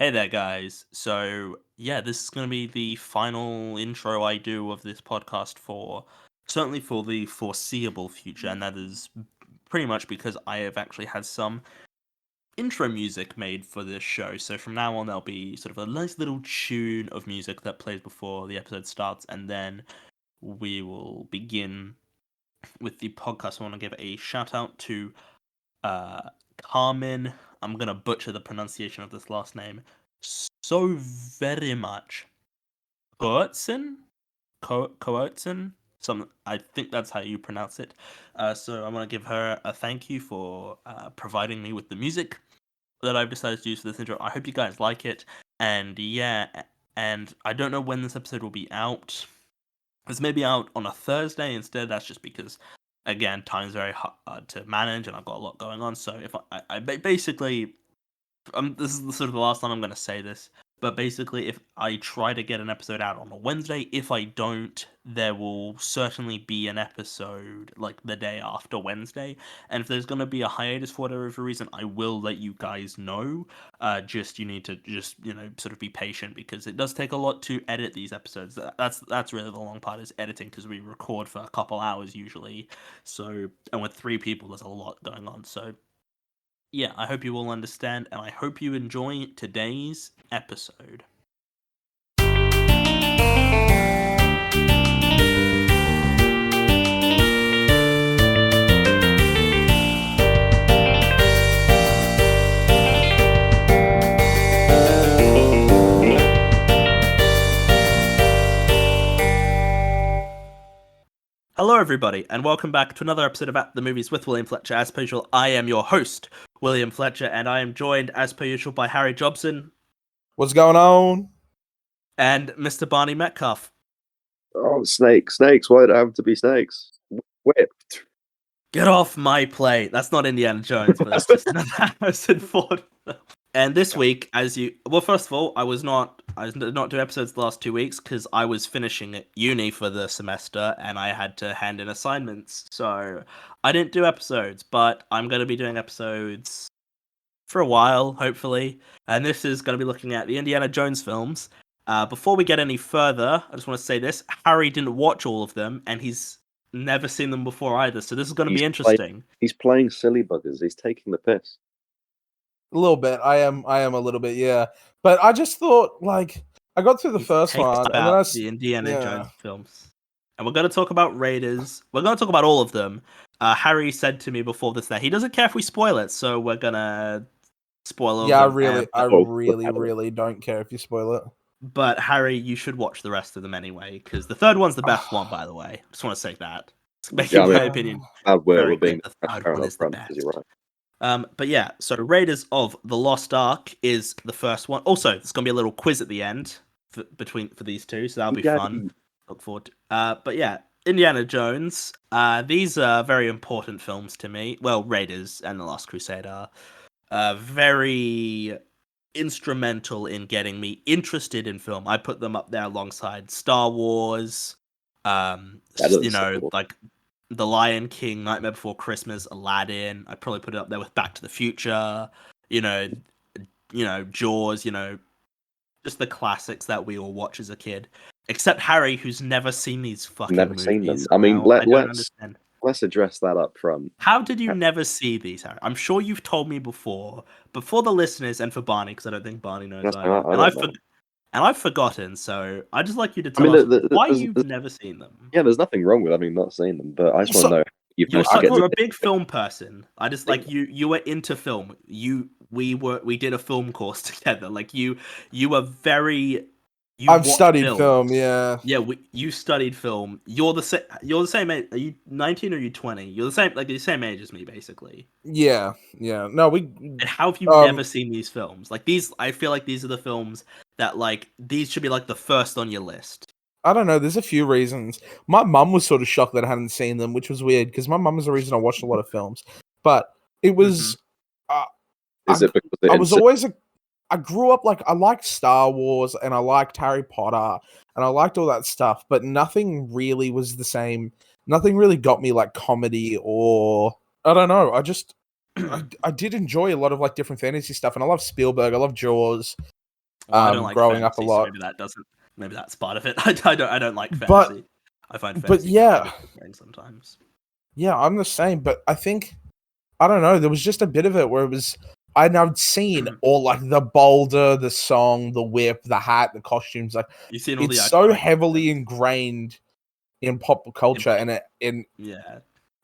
Hey there, guys. So, yeah, this is going to be the final intro I do of this podcast for certainly for the foreseeable future, and that is pretty much because I have actually had some intro music made for this show. So, from now on, there'll be sort of a nice little tune of music that plays before the episode starts, and then we will begin with the podcast. I want to give a shout out to Carmen. I'm gonna butcher the pronunciation of this last name so very much. Coertzen? Coertzen? Some, I think that's how you pronounce it. So I want to give her a thank you for providing me with the music that I've decided to use for this intro. I hope you guys like it. And yeah, and I don't know when this episode will be out. It's maybe out on a Thursday instead. That's just because, again, time's very hard to manage, and I've got a lot going on. So if I basically, this is sort of the last time I'm going to say this, but basically, if I try to get an episode out on a Wednesday, if I don't, there will certainly be an episode like the day after Wednesday. And if there's going to be a hiatus for whatever reason, I will let you guys know. Just you need to just sort of be patient because it does take a lot to edit these episodes. That's really the long part is editing because we record for a couple hours usually. So and with 3 people, there's a lot going on. So yeah, I hope you all understand, and I hope you enjoy today's episode. Hello, everybody, and welcome back to another episode of At the Movies with William Fletcher. As per usual, I am your host, William Fletcher, and I am joined, as per usual, by Harry Jobson. What's going on? And Mr. Barney Metcalf. Oh, snakes. Why do it have to be snakes? Whipped. Get off my plate. That's not Indiana Jones, but that's just another Harrison Ford. And this week, first of all, I did not do episodes the last 2 weeks because I was finishing at uni for the semester and I had to hand in assignments. So I didn't do episodes, but I'm going to be doing episodes for a while, hopefully. And this is going to be looking at the Indiana Jones films. Before we get any further, I just want to say this. Harry didn't watch all of them and he's never seen them before either. So this is going to be interesting. He's playing silly buggers. He's taking the piss. A little bit. I am a little bit, yeah. But I just thought, I got through the first one, and then the Indiana Jones films, and we're going to talk about Raiders. We're going to talk about all of them. Harry said to me before this that he doesn't care if we spoil it, so we're gonna spoil it. Yeah, I really don't care if you spoil it. But Harry, you should watch the rest of them anyway, because the third one's the best one, by the way. Just want to say that. Making my opinion. The third one is the best. You're right. But yeah, so Raiders of the Lost Ark is the first one. Also, there's going to be a little quiz at the end for these two, so that'll be fun. Look forward to. But yeah, Indiana Jones. These are very important films to me. Well, Raiders and The Last Crusade are very instrumental in getting me interested in film. I put them up there alongside Star Wars. Like The Lion King, Nightmare Before Christmas, Aladdin. I'd probably put it up there with Back to the Future, Jaws, just the classics that we all watch as a kid. Except Harry, who's never seen these fucking movies. Seen them. I mean, let's address that up front. How did you never see these, Harry? I'm sure you've told me before for the listeners and for Barney, because I don't think Barney knows either. And I've forgotten, so I'd just like you to tell us why you've never seen them. Yeah, there's nothing wrong with not seeing them, but I just want to know. You're a big film person. I just like you were into film. We did a film course together. Like you were very. I've studied film. Yeah. Yeah, you studied film. You're the same age. Are you 19 or are you 20? You're the same age as me, basically. Yeah. No, And how have you never seen these films? Like these, I feel like these are the films that these should be the first on your list. I don't know. There's a few reasons. My mum was sort of shocked that I hadn't seen them, which was weird because my mum is the reason I watched a lot of films. But it was. I grew up I liked Star Wars and I liked Harry Potter and I liked all that stuff, but nothing really was the same. Nothing really got me comedy or I don't know. I just I did enjoy a lot of different fantasy stuff, and I love Spielberg. I love Jaws. Well, I don't like growing fantasy, up a so lot. maybe that doesn't. Maybe that's part of it. I don't like But- fantasy. I find but fantasy yeah. boring sometimes. Yeah, I'm the same, but I think I don't know. There was just a bit of it where it was I'd seen all like the boulder, the song, the whip, the hat, the costumes. Like You've seen all the it's so iconic heavily elements. ingrained in pop culture, Yeah.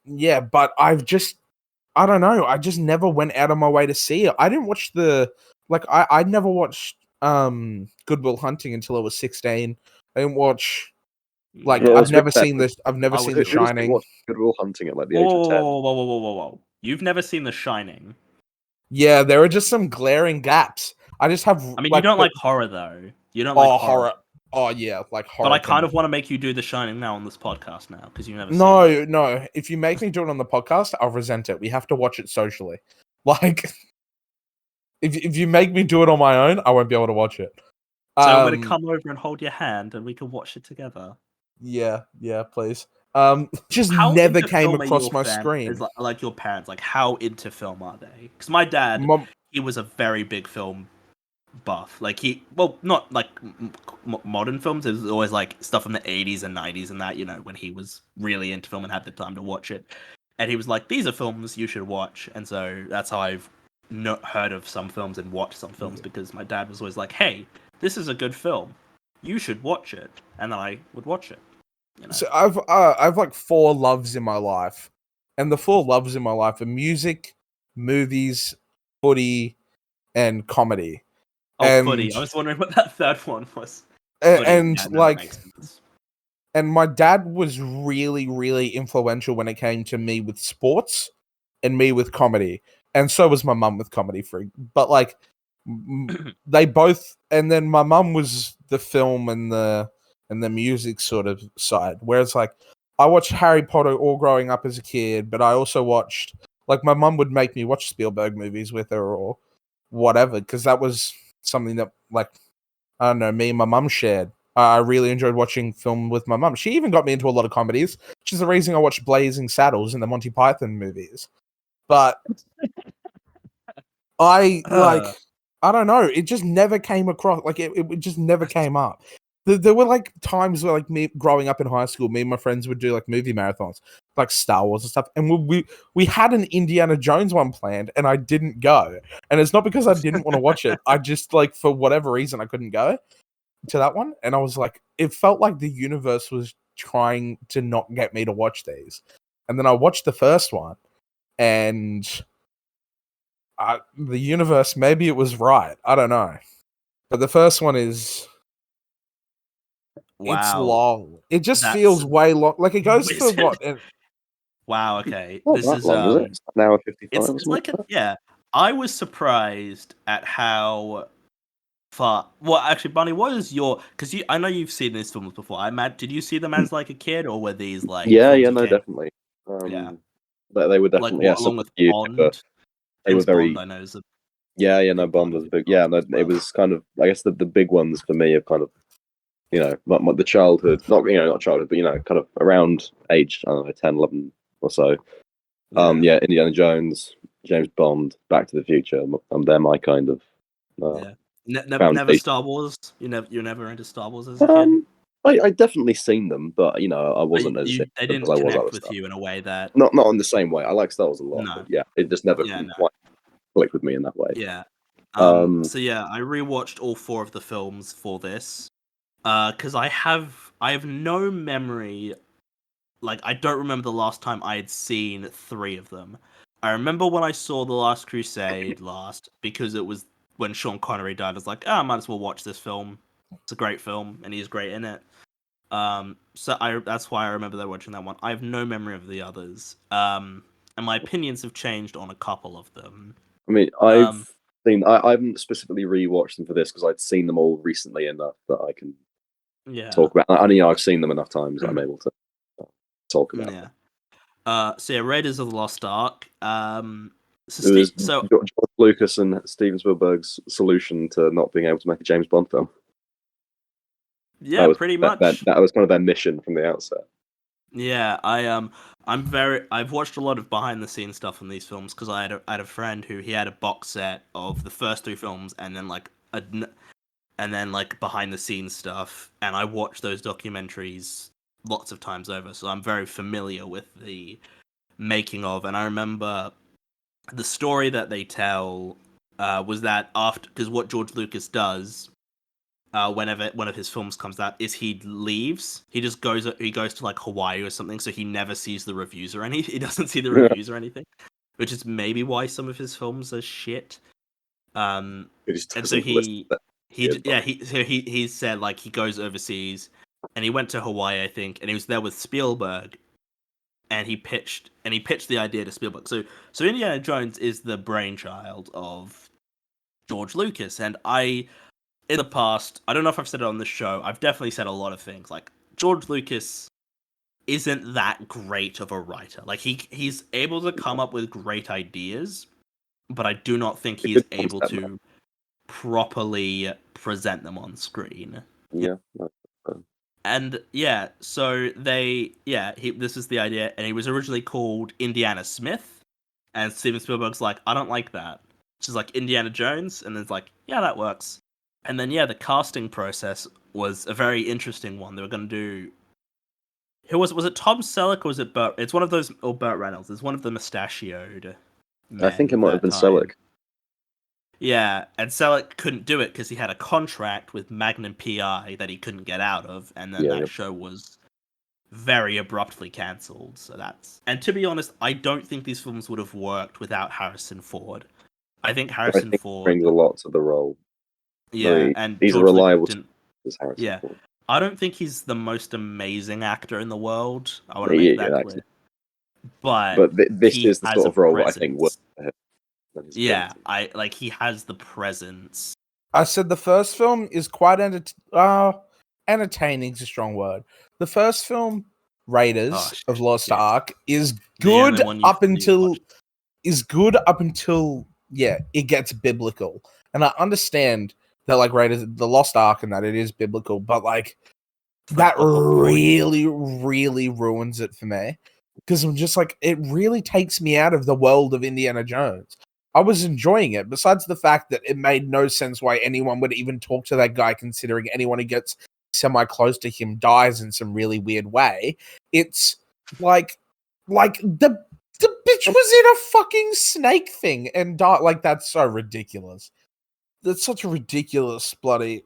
yeah. But I don't know. I just never went out of my way to see it. I didn't watch I never watched Good Will Hunting until I was 16. I didn't watch like Yeah, I've it's really never bad. seen this. I've never I seen would- The We just Shining. watched Good Will Hunting at like the Whoa, age of 10. whoa. You've never seen The Shining. Yeah, there are just some glaring gaps. I just have. I mean, you don't like horror though. You don't like horror. Oh yeah, like horror. But I kind of want to make you do The Shining now on this podcast now because you've never seen it. No. If you make me do it on the podcast, I'll resent it. We have to watch it socially. Like, if you make me do it on my own, I won't be able to watch it. So I'm going to come over and hold your hand and we can watch it together. Yeah, please. Just How never into came film are across your my fam- screen. is like your parents, like how into film are they? Because my dad, Mum- he was a very big film buff. Like not like modern films. It was always like stuff from the 80s and 90s and that, you know, when he was really into film and had the time to watch it. And he was like, these are films you should watch. And so that's how I've heard of some films and watched some films, because my dad was always like, hey, this is a good film. You should watch it. And then I would watch it. You know? So I've like 4 loves in my life, and the 4 loves in my life are music, movies, footy, and comedy. Footy. I was wondering what that third one was. And Yeah, no, that makes sense. and my dad was really, really influential when it came to me with sports and me with comedy, and so was my mum with comedy freak. But like they both, and then my mum was the film and the music sort of side. Whereas like I watched Harry Potter all growing up as a kid, but I also watched, like, my mum would make me watch Spielberg movies with her or whatever, because that was something that, like, I don't know, me and my mum shared. I really enjoyed watching film with my mum. She even got me into a lot of comedies, which is the reason I watched Blazing Saddles and the Monty Python movies. But I don't know. It just never came across. Like it just never came up. There were like times where, like, me growing up in high school, me and my friends would do like movie marathons, like Star Wars and stuff. And we had an Indiana Jones one planned, and I didn't go. And it's not because I didn't want to watch it. I just, like, for whatever reason, I couldn't go to that one. And I was like, it felt like the universe was trying to not get me to watch these. And then I watched the first one, and the universe, maybe it was right. I don't know. But the first one is... Wow. It's long. It just That's feels way long. Like, it goes for wizard. what? Wow, okay. Not This that is long, is it? It's an hour 55 it's or something like like that. yeah. I was surprised at how far. Well, actually, Bunny, what is your? Because I know you've seen these films before. Did you see them as like a kid, or were these like? Yeah, films yeah, you no, came- definitely. Yeah. They were Like definitely, yeah, along with you, Bond. they were James very, Bond, I know is a yeah, no, big Bond part of was your big. Yeah, no, life as well. it was kind of, I guess the big ones for me are kind of, you know, the childhood, not childhood, but, you know, kind of around age, I don't know, 10, 11 or so. Yeah, Indiana Jones, James Bond, Back to the Future. They're my kind of. Yeah. Never foundation. Star Wars. You're never into Star Wars as a kid. I definitely seen them, but, you know, I wasn't But as they into didn't them as I was connect other with stuff. you in a way that. Not in the same way. I like Star Wars a lot, No. but yeah, it just never Yeah, no. quite clicked with me in that way. Yeah. Um, So yeah, I rewatched all 4 of the films for this, because I have no memory. Like, I don't remember the last time I had seen 3 of them. I remember when I saw The Last Crusade because it was when Sean Connery died. I was like, I might as well watch this film. It's a great film, and he's great in it. So that's why I remember watching that one. I have no memory of the others. And my opinions have changed on a couple of them. I mean, I've seen. I haven't specifically rewatched them for this because I'd seen them all recently enough that I can talk about. I mean, I've seen them enough times that I'm able to talk about. Yeah. So yeah, Raiders of the Lost Ark. It was George Lucas and Steven Spielberg's solution to not being able to make a James Bond film. Yeah, pretty much. That was kind of their mission from the outset. Yeah, I've watched a lot of behind the scenes stuff on these films because I had a friend who he had a box set of the first 3 films and then like and then like behind the scenes stuff, and I watch those documentaries lots of times over, so I'm very familiar with the making of. And I remember the story that they tell was that after, because what George Lucas does whenever one of his films comes out is he leaves. He goes to like Hawaii or something, so he never sees the reviews or anything. He doesn't see the reviews or anything, which is maybe why some of his films are shit. And so he said like he goes overseas, and he went to Hawaii, I think, and he was there with Spielberg, and he pitched the idea to Spielberg. So Indiana Jones is the brainchild of George Lucas, and in the past, I don't know if I've said it on the show, I've definitely said a lot of things. Like, George Lucas isn't that great of a writer. Like, he's able to come up with great ideas, but I do not think he is able to properly present them on screen. Yeah. And yeah, so this is the idea, and he was originally called Indiana Smith, and Steven Spielberg's like, I don't like that. She's like, Indiana Jones, and then it's like, yeah, that works. And then, yeah, the casting process was a very interesting one. They were going to do... Was it Tom Selleck or was it Burt... It's one of those... Or Burt Reynolds. It's one of the mustachioed men. I think it might have been Selleck. Yeah, and Selleck couldn't do it because he had a contract with Magnum PI that he couldn't get out of, and then that show was very abruptly cancelled. So that's... And to be honest, I don't think these films would have worked without Harrison Ford. I think Harrison Ford brings a lot to the role. Yeah, and he's George a reliable. Ford. I don't think he's the most amazing actor in the world. I want to make that clear. But this is the sort of role that I think works. Yeah, he has the presence. I said the first film is quite entertaining is a strong word. The first film, Raiders of Lost Ark, is good up until it gets biblical. And I understand that like Raiders, the Lost Ark, and that it is biblical, but like that really, really ruins it for me because I'm just like, it really takes me out of the world of Indiana Jones. I was enjoying it, besides the fact that it made no sense why anyone would even talk to that guy, considering anyone who gets semi-close to him dies in some really weird way. It's like the bitch was in a fucking snake thing and died. Like, that's so ridiculous. That's such a ridiculous bloody...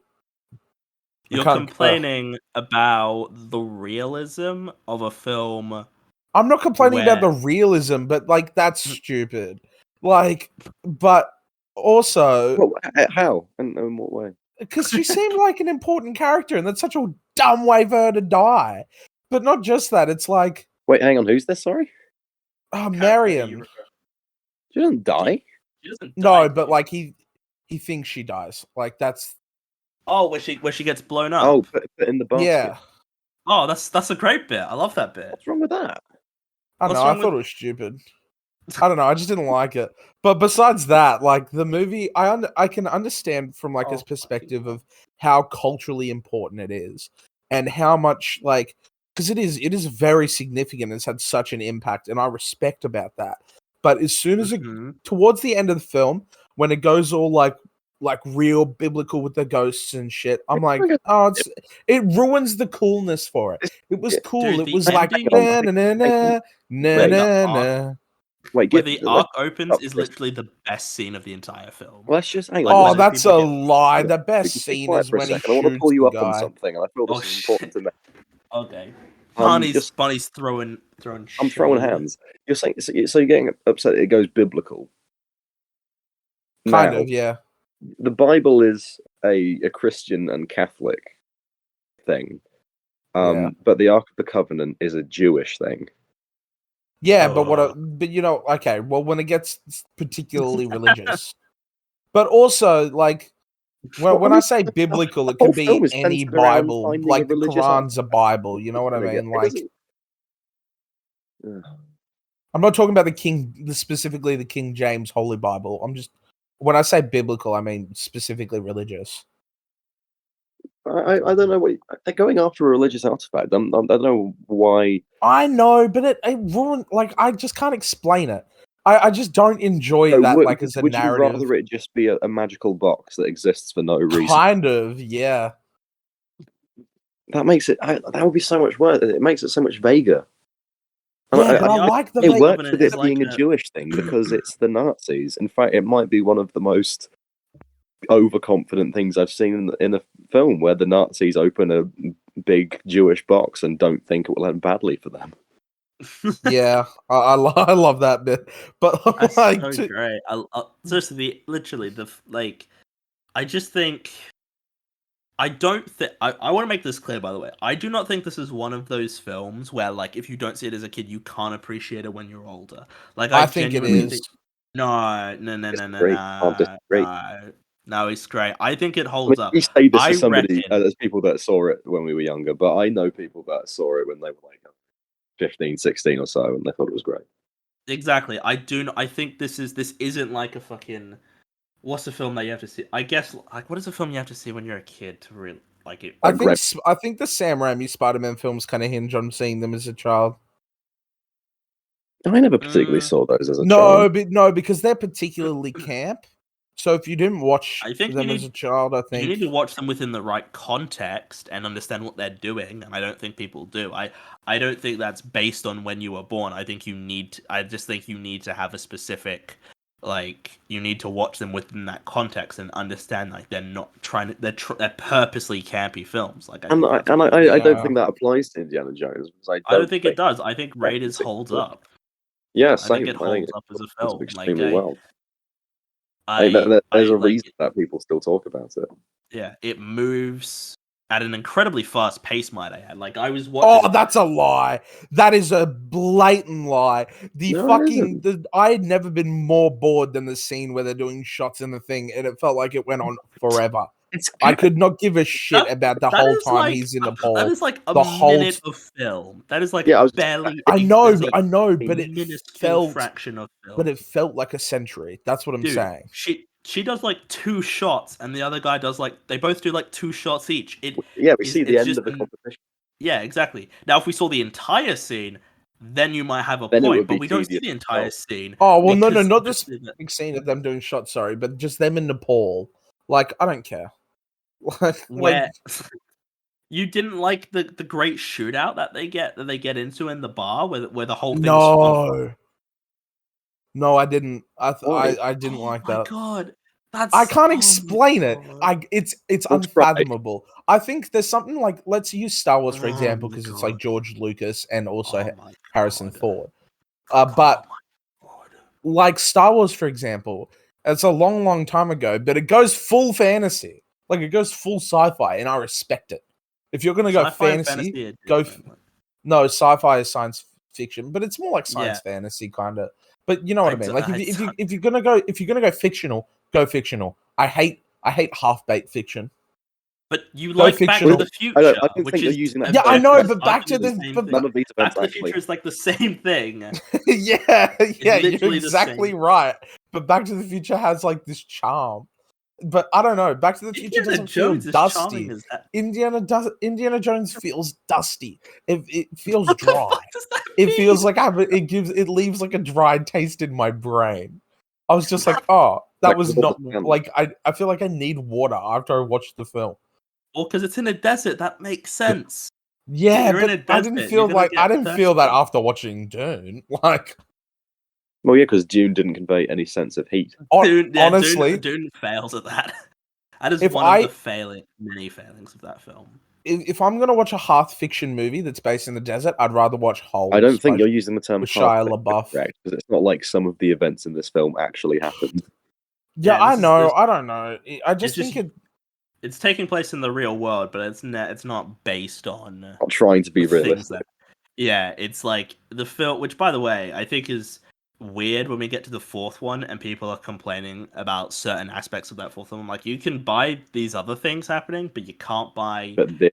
You're complaining about the realism of a film. I'm not complaining about the realism, but like, that's stupid. Like, but also... Well, how? And in what way? Because she seemed like an important character, and that's such a dumb way for her to die. But not just that, it's like... Wait, hang on, who's this, sorry? Oh, Marion. She doesn't die? She doesn't die. No, but like, he thinks she dies. Like, that's... Oh, where she gets blown up. Oh, but in the basket. Yeah. Oh, that's a great bit. I love that bit. What's wrong with that? I don't know. I thought it was stupid. I don't know. I just didn't like it. But besides that, like the movie, I can understand from like his perspective of how culturally important it is and how much like, because it is very significant. It's had such an impact, and I respect about that. But as soon as towards the end of the film, when it goes all like real biblical with the ghosts and shit, I'm like, oh, it ruins the coolness for it. It was cool. Dude, it was like na na na na na na. Wait, where the arc opens is literally the best scene of the entire film. Well, let's just hang on. Oh, that's a lie. The best scene is when he shoots the guy. I want to pull you up on something, and I feel this is important to me. Okay. Bonnie's throwing. I'm throwing hands. You're saying so you're getting upset that it goes biblical. Kind of, yeah. The Bible is a Christian and Catholic thing, but the Ark of the Covenant is a Jewish thing. Yeah, but you know, okay, well, when it gets particularly religious, but also like when I say biblical, it can be any Bible, like the Quran's a Bible. You know what I mean? Like, I'm not talking about specifically the King James Holy Bible. I'm just, when I say biblical, I mean specifically religious. I don't know what they're going after a religious artifact. I don't know why. I know, but it ruined. Like, I just can't explain it. I just don't enjoy So that would, like as a would you narrative. rather it just be a magical box that exists for no reason? Kind of, yeah. That makes it. That would be so much worse. It makes it so much vaguer. And Yeah, but I I like the it vague. works Covenant with it is like being a Jewish thing because it's the Nazis. In fact, it might be one of the most overconfident things I've seen in a film where the Nazis open a big Jewish box and don't think it will end badly for them. Yeah, I love that bit, but That's like, so great. Seriously, literally, like, I just think. I don't think. I want to make this clear, by the way. I do not think this is one of those films where, like, if you don't see it as a kid, you can't appreciate it when you're older. Like, I think it genuinely is. think. No, no, no, no, no, Disagree. Can't no, disagree. no. No, it's great. I think it I mean, holds up. you say this I as somebody, reckon. there's people that saw it when we were younger, but I know people that saw it when they were like 15, 16 or so, and they thought it was great. Exactly. I do. I think this isn't like a fucking. What's the film that you have to see? I guess like what is a film you have to see when you're a kid to really like it? I think the Sam Raimi Spider-Man films kind of hinge on seeing them as a child. I never particularly saw those as a No, child. but no, because they're particularly camp. So if you didn't watch I think them as a child, I think you need to watch them within the right context and understand what they're doing, and I don't think people do. I don't think that's based on when you were born. I just think you need to have a specific like you need to watch them within that context and understand like they're not trying to they're purposely campy films. Like I don't think that applies to Indiana Jones. I don't think it does. I think Raiders holds up. Yeah, I same. think it holds up as a film. Extremely Like, well. There's a like reason that people still talk about it. Yeah, it moves at an incredibly fast pace, might I add. Like I was watching. Oh, that's a lie. That is a blatant lie. I had never been more bored than the scene where they're doing shots in the thing, and it felt like it went on forever. I could not give a shit about the whole time like, he's in Nepal. That is like a minute of film. That is like barely. I know, a but it minuscule fraction of film. But it felt like a century. That's what I'm saying. She does like 2 shots, and the other guy does like they both do like 2 shots each. We see the end of the competition. Yeah, exactly. Now, if we saw the entire scene, then you might have a point, but we don't see the entire scene. Oh well, no, not this big scene of them doing shots. Sorry, but just them in Nepal. Like I don't care. Where you didn't like the great shootout that they get into in the bar where the whole thing. No, I didn't. I didn't like that. Oh my god, I can't explain it. It's unfathomable. I think there's something like let's use Star Wars for example because it's like George Lucas and also Harrison Ford. But like Star Wars for example, it's a long time ago, but it goes full fantasy. Like it goes full sci-fi, and I respect it. If you're gonna go fantasy, no sci-fi is science fiction, but it's more like science fantasy kind of. But you know what I mean. Like if you're gonna go fictional, go fictional. I hate half-baked fiction. But you like Back to the Future, I don't think you're using that. Yeah, I know, but Back to the Future is like the same thing. yeah, you're exactly right. But Back to the Future has like this charm. But I don't know. Back to the Future doesn't feel dusty. Indiana Jones feels dusty. It feels dry. It feels like it leaves like a dry taste in my brain. I was just like, oh, that was not like I feel like I need water after I watched the film. Well, because it's in a desert, that makes sense. Yeah, but I didn't feel that after watching Dune. Like. Well, yeah, because Dune didn't convey any sense of heat. Honestly, Dune fails at that. That is one of the many failings of that film. If I'm gonna watch a half fiction movie that's based in the desert, I'd rather watch Holes. I don't think you're using the term Shia LaBeouf because it's not like some of the events in this film actually happened. Yeah, I know. I don't know. I just think it's taking place in the real world, but it's not based on. Not trying to be realistic. It's like the film, which by the way I think is weird when we get to the 4th one and people are complaining about certain aspects of that 4th one. Like you can buy these other things happening, but you can't buy. I agree.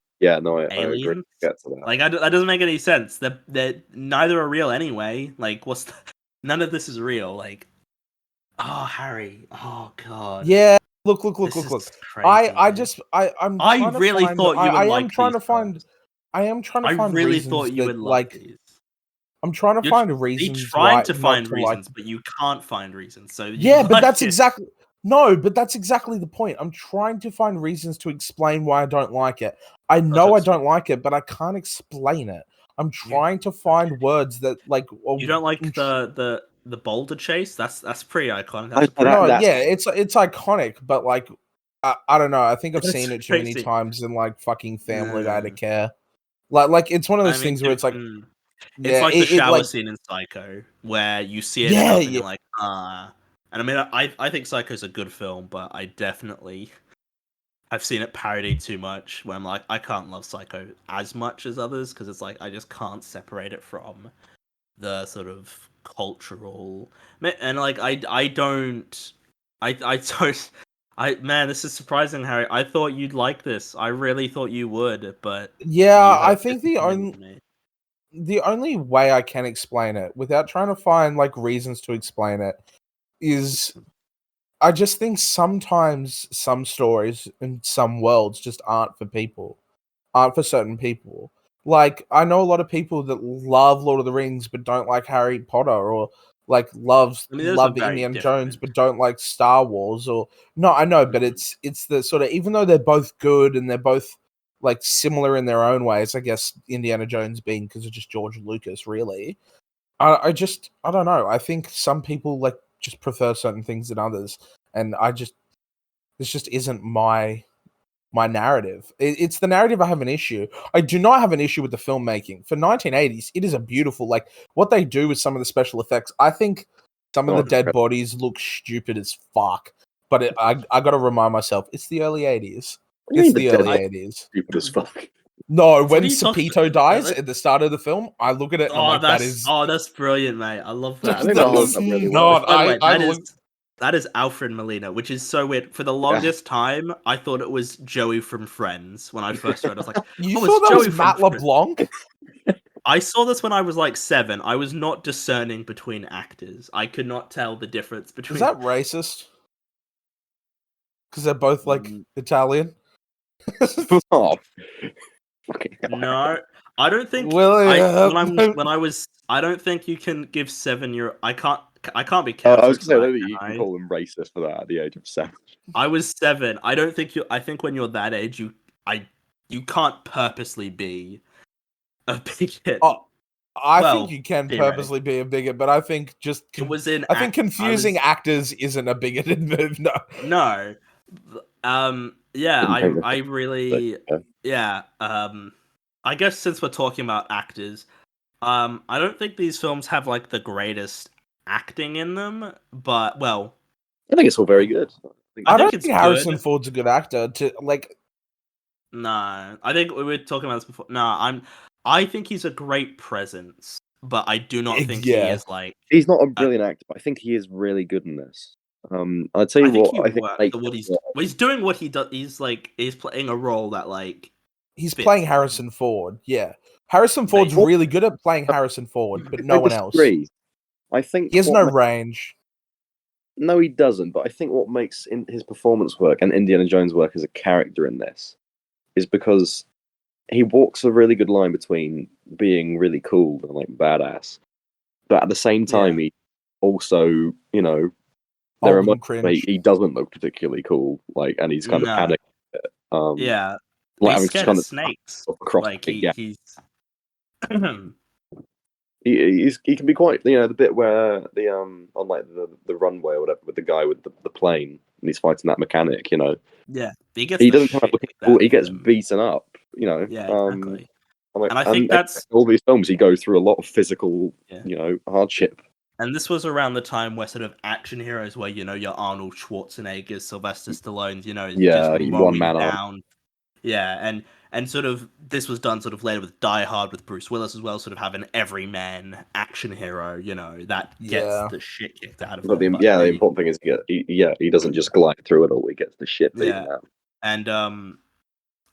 Get to that. Like that doesn't make any sense. They're neither are real anyway. Like none of this is real. Like, oh Harry, oh god. Yeah. Look. Crazy, I am trying to find I really thought you would like these. I'm trying to You're find You're reasons trying why to not find to like. reasons, but you can't find reasons. So you Yeah, but like that's it. exactly no, but that's exactly the point. I'm trying to find reasons to explain why I don't like it. I know I so- don't like it, but I can't explain it. I'm trying to find words that like. You don't like I'm the boulder chase? That's pretty iconic. I- That's pretty No, that's- yeah, it's iconic, but like I don't know. I think I've That's seen it too many crazy. times in like fucking Family Guy to Mm. care. Like it's one of I those mean, things where it's like, it's yeah, like the it shower like scene in Psycho, where you see it yeah, enough and yeah, you're like, ah. And I mean, I think Psycho's a good film, but I definitely have seen it parodied too much. Where I'm like, I can't love Psycho as much as others because it's like I just can't separate it from the sort of cultural and like I don't I don't I man, this is surprising, Harry. I thought you'd like this. I really thought you would, but yeah. you I have think disappointed me. the only way I can explain it without trying to find like reasons to explain it is I just think sometimes some stories and some worlds just aren't for people, aren't for certain people. Like I know a lot of people that love Lord of the Rings but don't like Harry Potter, or like I mean, those are love very Indiana Jones different. but don't like Star Wars. Or no, I know, but Mhm. it's the sort of, even though they're both good and they're both like similar in their own ways. I guess Indiana Jones being because of just George Lucas, really. I don't know. I think some people like just prefer certain things than others, and this just isn't my narrative. It's the narrative I have an issue. I do not have an issue with the filmmaking for 1980s. It is a beautiful, like what they do with some of the special effects. I think some of Oh, the dead incredible. bodies look stupid as fuck. But I got to remind myself, it's the early 80s. What do you It's mean the the early dead 80s. stupid as fuck? No, What when are you talking Sapito dies about? at the start of the film, I look at it and I'm like, that is That's brilliant, mate. I love that. I think that that holds is up really well. not. By the way, I look. that is Alfred Molina, which is so weird. For the longest time, I thought it was Joey from Friends. When I first read, I was like, You "Oh, thought it's that was Joey from Matt Friends." LeBlanc? I saw this when I was like 7. I was not discerning between actors. I could not tell the difference Is between. that racist? Because they're both like Mm, Italian. Oh, fucking hell. No, I don't think. William. When I was. I don't think you can give 7 your. I can't be cancelled I was for gonna say, I that, don't think you can can I? call them racist for that at the age of 7. I was 7. I don't think you. I think when you're that age, you can't purposely be a bigot. Oh, I think Well, you can theoretically. purposely be a bigot, but I think just It was in. I think confusing actors isn't a bigoted move. No. No. Yeah. Didn't think I that. really. Yeah. Yeah. I guess since we're talking about actors, I don't think these films have like the greatest acting in them, but well, I think it's all very good. I I don't think it's think Harrison good. Ford's a good actor. To like, No, I think we were talking about this before. No, I think he's a great presence, but I do not think he yeah, is like. He's not a Uh, brilliant actor, but I think he is really good in this. I'll tell I you think what, he I think works like for what he's doing. What he does, he's playing a role that like he's fits playing him. Harrison Ford. Yeah, Harrison Ford's Mate. really good at playing Harrison Ford, but no I one else. disagree. I think He has what no ma- range. no, he doesn't. But I think what makes his performance work and Indiana Jones work as a character in this is because he walks a really good line between being really cool and like badass, but at the same time, he also, you know, there Old are and moments where cringe. he doesn't look particularly cool, like, and he's kind of No, panicking. yeah, Like he's having to scared kind of of snakes. across Like the gap. he's. He can be quite, you know, the bit where the on like the runway or whatever with the guy with the plane and he's fighting that mechanic, you know. Yeah, he gets He the doesn't kind of shit look kicked cool, out he of gets him. beaten up, you know. Yeah, exactly. Like, And I think that's all these films he goes through a lot of physical, Yeah. you know, hardship. And this was around the time where sort of action heroes, where you know your Arnold Schwarzeneggers, Sylvester Stallone's, you know, Yeah, just one mowing man army. down. Yeah, and sort of this was done sort of later with Die Hard with Bruce Willis as well, sort of have an everyman action hero, you know, that gets Yeah. the shit kicked out of But him. the important thing is he doesn't just glide through it all, he gets the shit beaten Yeah. out. And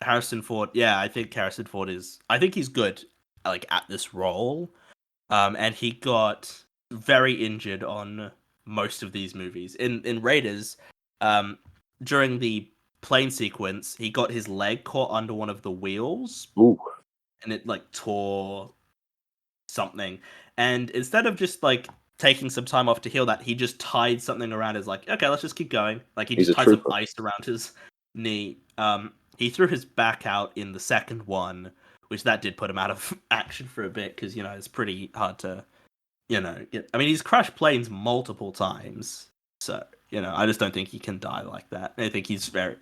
Harrison Ford, yeah, I think Harrison Ford I think he's good, like at this role. And he got very injured on most of these movies. In Raiders, during the plane sequence, he got his leg caught under one of the wheels, Ooh. and it like tore something, and instead of just like taking some time off to heal that, he just tied something around his like, okay, let's just keep going. Like he He's just a tied some trooper. ice around his knee. He threw his back out in the second one, which that did put him out of action for a bit because it's pretty hard to, I mean, he's crashed planes multiple times, so I just don't think he can die like that. I think he's very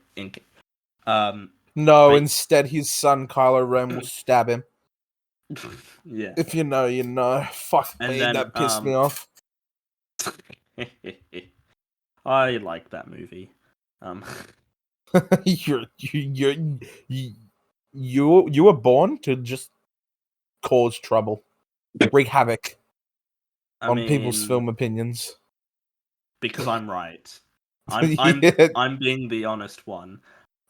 No, But- instead his son Kylo Ren will stab him. yeah. If you know, you know. Fuck And me, then, that pissed me off. I like that movie. You were born to just cause trouble, wreak havoc I on people's mean, film opinions. because I'm right. I'm Yeah, being the honest one.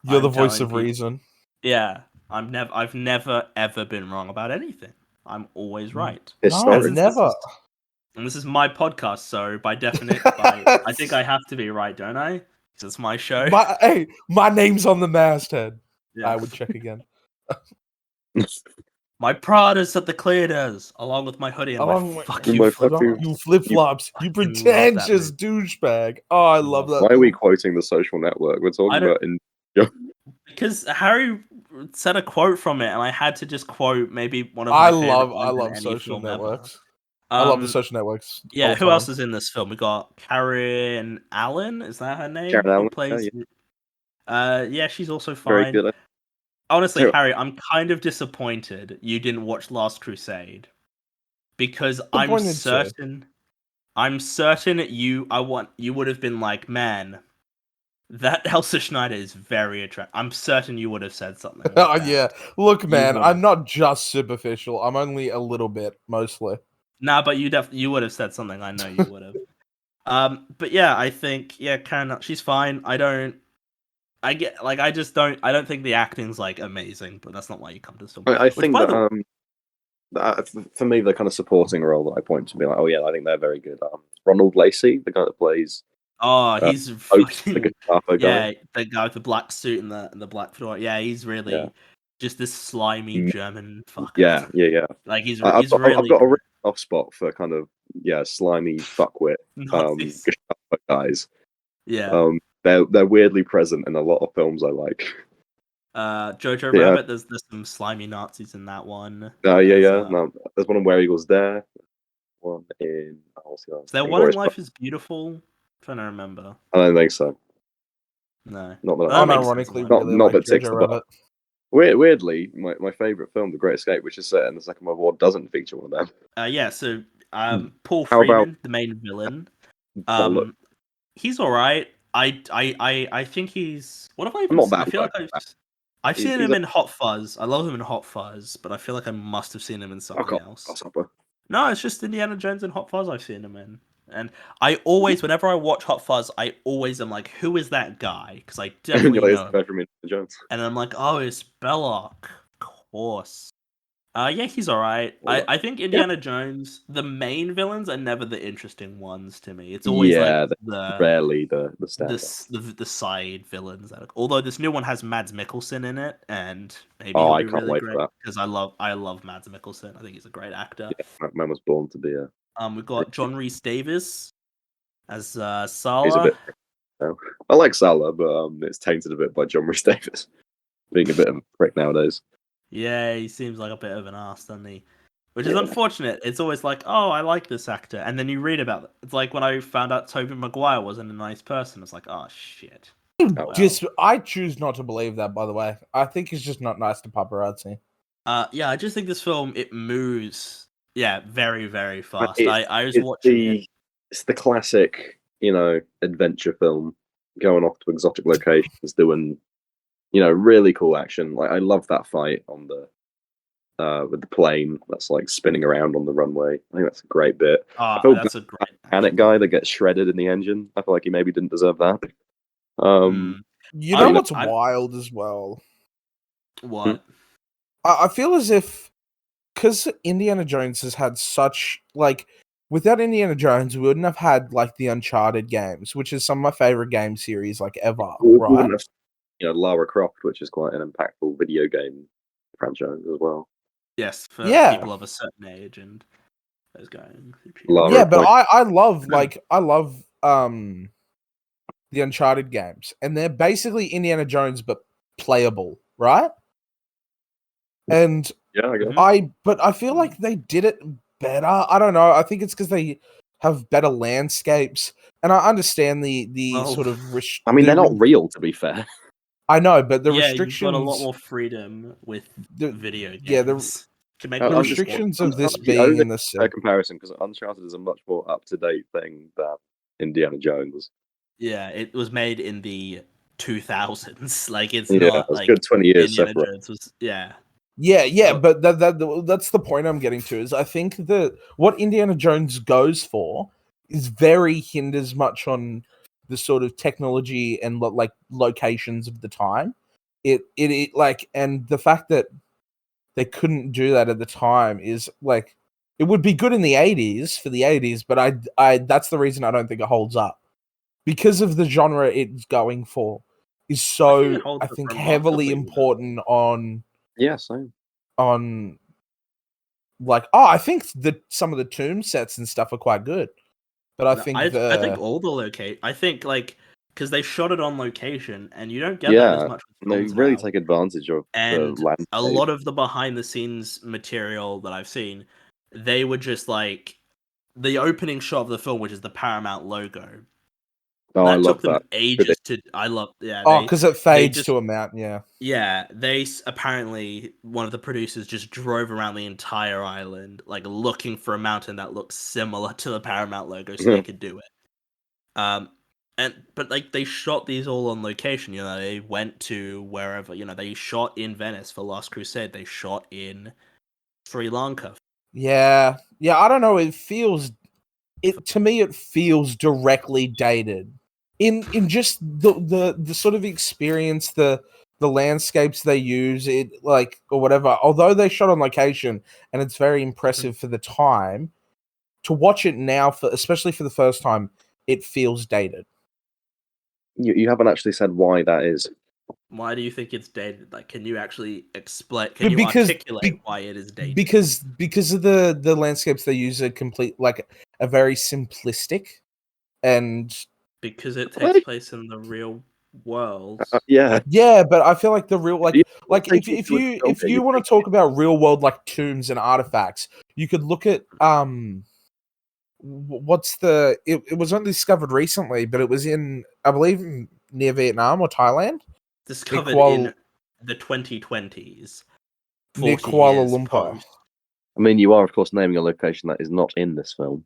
you're the I'm voice telling of people- reason. Yeah, I've never ever been wrong about anything. I'm always right. No, Historic. never. And this is my podcast, so by definition, I think I have to be right, don't I? 'Cause it's my show. My name's on the masthead. Yeah. I would check again. My Prada's at the Cleaners, along with my hoodie and Along my with- fuck And you my flip fuck you- flops. You flip flops. You fucking love that pretentious movie. douchebag. Oh, I love that. Why are we quoting the Social Network? We're talking I don't- about in. Because Harry said a quote from it, and I had to just quote maybe one of I my favorite love lines in any social film ever. networks. I love the Um, social networks. all Yeah, the who time. else is in this film? We got Karen Allen. Is that her name? Karen Who Allen, plays? yeah. Yeah, she's also Very fine. good. Honestly, Who- Harry, I'm kind of disappointed you didn't watch Last Crusade because I'm Disappointed too. certain you would have been like, man, that Elsa Schneider is very attractive. I'm certain you would have said something. Like Oh that. yeah. Look, man, would. I'm not just superficial. I'm only a little bit, mostly. Nah, but you would have said something. I know you would have. But yeah, I think Karen, she's fine. I don't think the acting's like amazing, but that's not why you come to this film. I Which, think by that the- for me, the kind of supporting role that I point to be like, oh yeah, I think they're very good. Ronald Lacey, the guy that plays Oh, he's Oak, fucking the Gestapo guy. yeah, the guy with the black suit and the black fedora. Yeah, he's really Yeah. just this slimy Mm. German fucker. Yeah. Like he's I've got really a real soft spot for kind of slimy fuckwit Nazis. Gestapo guys. Yeah. They're weirdly present in a lot of films I like. Jojo Yeah. Rabbit. There's some slimy Nazis in that one. Yeah. There's, No, there's one in Where Eagles Dare. One in. Is there one in Life is Beautiful? I'm trying to remember. I don't think so. No. Not that. That makes Unironically, sense. Not- really not like that ticks Jojo the Rabbit. Weirdly, my favorite film, The Great Escape, which is set in the Second World War, doesn't feature one of them. Yeah. So Paul How about- Freeman, the main villain. Bollock. He's all right. I think he's. What have I? I'm not that I feel like I've He's- seen he's him a- in Hot Fuzz. I love him in Hot Fuzz, but I feel like I must have seen him in something else. Grasshopper. No, it's just Indiana Jones and Hot Fuzz I've seen him in. And I always, whenever I watch Hot Fuzz, I always am like, who is that guy? Because I definitely You're know. like, it's from Indiana Jones. And I'm like, oh, it's Belloc. Of course. Yeah, he's alright. I think Indiana Jones, the main villains are never the interesting ones to me. It's always like Rarely the stand. the side villains. Although this new one has Mads Mikkelsen in it, and maybe Oh, he'll I be can't really wait for great that. because I love Mads Mikkelsen. I think he's a great actor. Yeah, man was born to be a. We've got John Rhys Davis as Sala. He's a bit. I like Salah, but it's tainted a bit by John Rhys Davis being a bit of a prick nowadays. Yeah, he seems like a bit of an ass, doesn't he? Which is unfortunate. It's always like, oh, I like this actor, and then you read about it. It's like when I found out Tobey Maguire wasn't a nice person. It's like, oh shit. Oh, I choose not to believe that. By the way, I think it's just not nice to paparazzi. Yeah, I just think this film it moves, very very fast. It- I was watching it. It's the classic, adventure film, going off to exotic locations, doing, really cool action. Like I love that fight on the with the plane that's like spinning around on the runway. I think that's a great bit. feel That's a great Panic guy that gets shredded in the engine. I feel like he maybe didn't deserve that. You I know mean, what's I- wild as well? What? I feel as if because Indiana Jones has had such without Indiana Jones, we wouldn't have had like the Uncharted games, which is some of my favorite game series ever. We Right? wouldn't have, Lara Croft, which is quite an impactful video game franchise as well. Yes, for Yeah. people of a certain age and those going. Lara Yeah, but Croft. I love the Uncharted games, and they're basically Indiana Jones but playable, right? And Yeah, I guess. I feel like they did it better. I don't know. I think it's because they have better landscapes, and I understand the Well, sort of. I mean, they're not real, to be fair. I know, but the yeah, restrictions. you've got a lot more freedom with the- video games. yeah, the Can make The the what you want. restrictions of this the only being in the fair comparison, because Uncharted is a much more up-to-date thing than Indiana Jones. Yeah, it was made in the 2000s. Like it's Yeah, not it's like good 20 years Indiana separate. Jones was. Yeah, Yeah, Oh. but that's the point I'm getting to. Is I think that what Indiana Jones goes for is very hinders much on the sort of technology and like locations of the time. It like, and the fact that they couldn't do that at the time is like, it would be good in the 80s for the 80s, but I that's the reason I don't think it holds up, because of the genre it's going for is so it holds I up think remarkably heavily well. important Yeah, same. on like, I think that some of the tomb sets and stuff are quite good, but I No, think I think all the locate. I think like because they shot it on location, and you don't get that as Yeah, much with they films really now. take advantage of And the landscape. a lot of the behind the scenes material that I've seen, they were just like the opening shot of the film, which is the Paramount logo. Oh, I That love took them that. ages to. I love. Yeah, because it fades just- to a mountain. Yeah, yeah, apparently one of the producers just drove around the entire island, like looking for a mountain that looks similar to the Paramount logo, so they could do it. But like they shot these all on location. You know, they went to wherever. You know, they shot in Venice for Last Crusade. They shot in Sri Lanka. yeah. I don't know. It feels to me. It feels directly dated in just the sort of experience, the landscapes they use, it like, or whatever. Although they shot on location and it's very impressive for the time, to watch it now, for especially for the first time, it feels dated. You haven't actually said why that is. Why do you think it's dated? Like, can you actually explain? Can you Because- articulate why it is dated? because of the landscapes they use are complete, like a very simplistic, and Because it What? takes place in the real world. Yeah. yeah, but I feel like the real Yeah, like take if it to a you film if that you you want to think- talk about real world like tombs and artifacts, you could look at what's it was only discovered recently, but it was in, I believe, near Vietnam or Thailand, Discovered Kuala- in the 2020s. near 40 Kuala years Lumpur. post. I mean, you are, of course, naming a location that is not in this film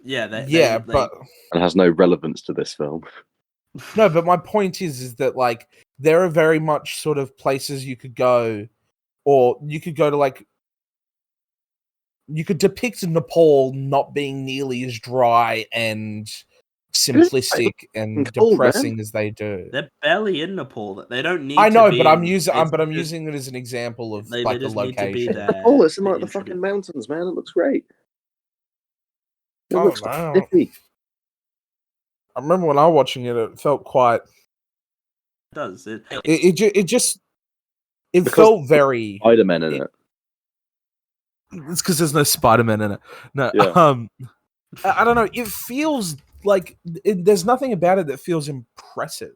Yeah, But and has no relevance to this film. no, but my point is that like there are very much sort of places you could go, or you could go to, like, you could depict Nepal not being nearly as dry and simplistic and Cold, man. depressing as they do. they're barely in Nepal. They don't need. I know, to be but I'm in- using it's but I'm just- using it as an example of They like the just need to be location. there. Oh, it's in like to the fucking introduce- mountains, man. It looks great. It I looks don't know. pretty. I remember when I was watching it, it felt quite. It does it? It just it Because- felt very. Spider-Man in it. It's because there's no Spider-Man in it. No, Yeah. I don't know. It feels like there's nothing about it that feels impressive.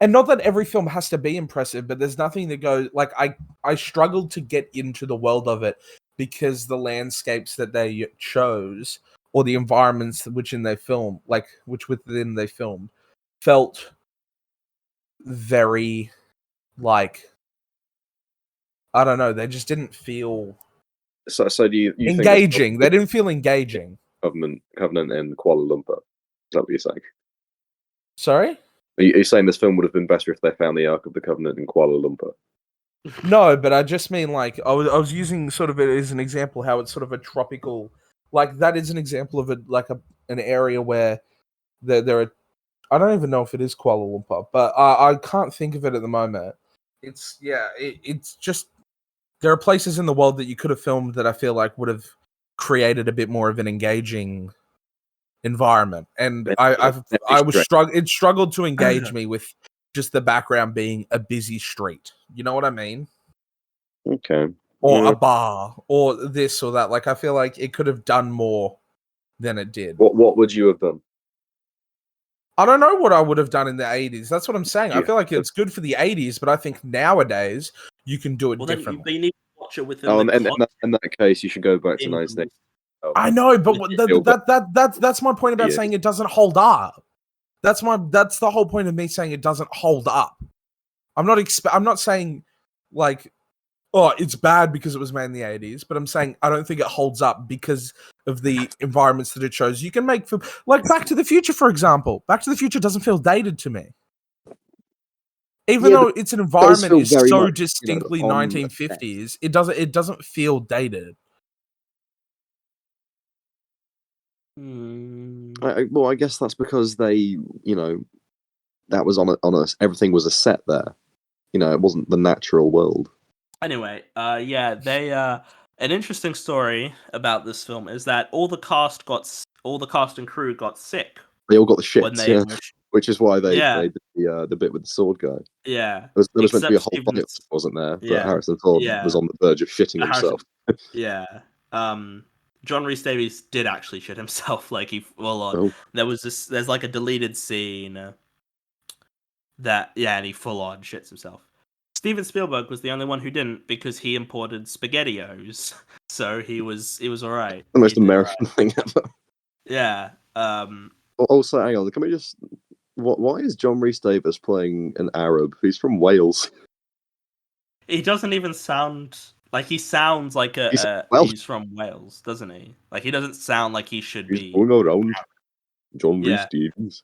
And not that every film has to be impressive, but there's nothing that goes like I struggled to get into the world of it because the landscapes that they chose or the environments within they filmed felt very like, I don't know, they just didn't feel So do you think engaging. They didn't feel engaging. Covenant in Kuala Lumpur? Is that what you're saying? Sorry? Are you saying this film would have been better if they found the Ark of the Covenant in Kuala Lumpur? No, but I just mean like I was using sort of it as an example how it's sort of a tropical, like that is an example of an area where there are, I don't even know if it is Kuala Lumpur, but I can't think of it at the moment. It's it's just there are places in the world that you could have filmed that I feel like would have created a bit more of an engaging environment, and it struggled to engage me with just the background being a busy street. You know what I mean? Okay. or Yeah. a bar or this or that. Like I feel like it could have done more than it did. What would you have done? I don't know what I would have done in the 80s. That's what I'm saying. I Yeah. feel like it's good for the 80s, but I think nowadays you can do it Well, then differently. but you need to watch it within Oh, the and in that case, you should go back to context. 1980. I know, but Yeah. that's my point about Yeah. saying it doesn't hold up. That's the whole point of me saying it doesn't hold up. I'm not saying like, oh, it's bad because it was made in the 80s, but I'm saying I don't think it holds up because of the environments that it shows. You can make film like Back to the Future, for example. Back to the Future doesn't feel dated to me. Even Yeah, though its an environment feel is very so much, distinctly on the 1950s, it doesn't feel dated. Well, I guess that's because they, that was on a everything was a set there. It wasn't the natural world. Anyway, yeah, they an interesting story about this film is that all the cast and crew got sick They all got the when shits, they yeah. Which is why they Yeah. did the bit with the sword guy. yeah. There was meant to be a Except whole fight, Stevens- wasn't there? But yeah, Harrison Ford yeah. was on the verge of shitting Harrison- himself. Yeah. John Rhys Davies did actually shit himself. Like Oh. there's like a deleted scene and he full on shits himself. Steven Spielberg was the only one who didn't because he imported SpaghettiOs, so he was alright. The most American thing ever. Yeah. Also, hang on, can we just... Why is John Rhys Davies playing an Arab? He's from Wales. He doesn't even sound like he sounds like he's from Wales, doesn't he? Like he doesn't sound like he should He's be. going around. John Rhys Davies.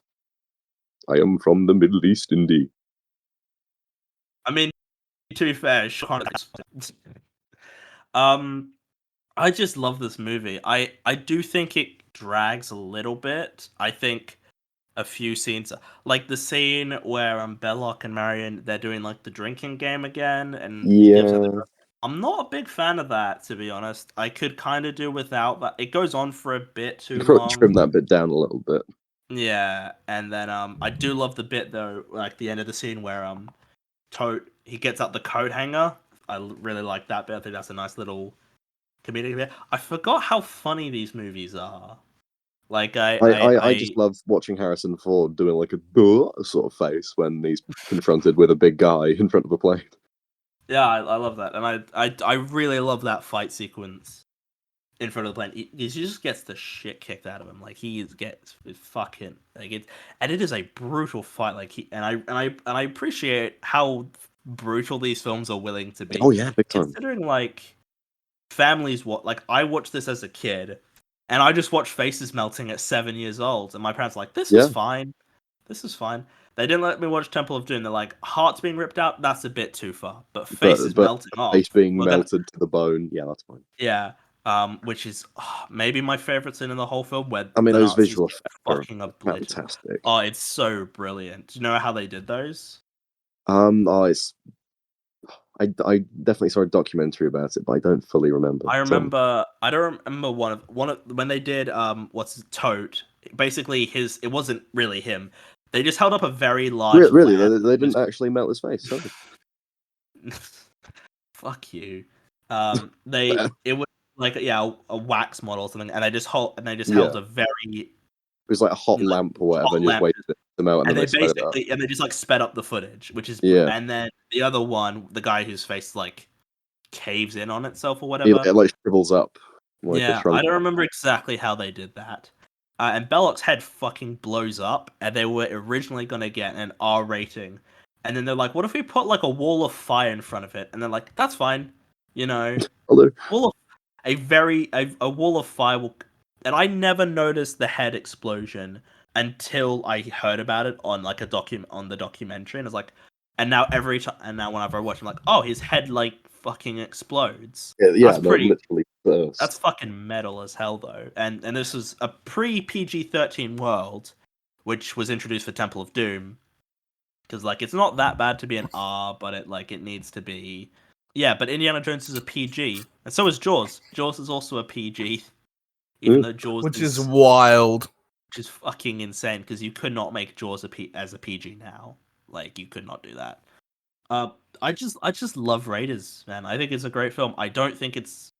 I am from the Middle East, indeed. I mean, to be fair, I just love this movie. I do think it drags a little bit. I think a few scenes, like the scene where Belloc and Marion, they're doing like the drinking game again, and he gives her the... I'm not a big fan of that, to be honest. I could kind of do without that. It goes on for a bit too long. Trim that bit down a little bit. Yeah, and then I do love the bit though, like the end of the scene where Toad, he gets up the coat hanger. I really like that bit. I think that's a nice little comedic bit. I forgot how funny these movies are. Like I just love watching Harrison Ford doing like a duh sort of face when he's confronted with a big guy in front of a plane. Yeah, I love that, and I really love that fight sequence in front of the plane. He just gets the shit kicked out of him. Like he gets fucking like it, and it is a brutal fight. Like I appreciate how brutal these films are willing to be. Oh yeah, big time. Considering like families, I watched this as a kid, and I just watched faces melting at 7 years old, and my parents were like, this is fine. This is fine. They didn't let me watch Temple of Doom. They're like, hearts being ripped out, that's a bit too far. But faces melting off. Face being melted to the bone, yeah, that's fine. Yeah. Which is maybe my favorite scene in the whole film. Where those visual effects fucking are fantastic. Oh, it's so brilliant. Do you know how they did those? I definitely saw a documentary about it, but I don't fully remember. I don't remember one of when they did Toad. Basically, it wasn't really him. They just held up a very large. Really, they didn't actually melt his face. Sorry. Fuck you. It was like a wax model or something, and they just held a very. It was like a hot lamp or whatever, and just waited them out, and then they just like sped up the footage, which is and then the other one, the guy whose face like caves in on itself or whatever, it like shrivels up. Like I don't remember exactly how they did that. And Belloc's head fucking blows up, and they were originally gonna get an R rating, and then they're like, "What if we put like a wall of fire in front of it?" And they're like, "That's fine, a wall of fire will." And I never noticed the head explosion until I heard about it on like on the documentary, and I was like, and now whenever I watch, I'm like, oh, his head like fucking explodes. Yeah, literally burst. That's fucking metal as hell, though. And this was a pre-PG-13 world, which was introduced for Temple of Doom, because like it's not that bad to be an R, but it needs to be. Yeah, but Indiana Jones is a PG, and so is Jaws. Jaws is also a PG, even though Jaws, which is wild, which is fucking insane, because you could not make Jaws as a PG now. Like you could not do that. Uh, I just love Raiders, man. I think it's a great film. I don't think it's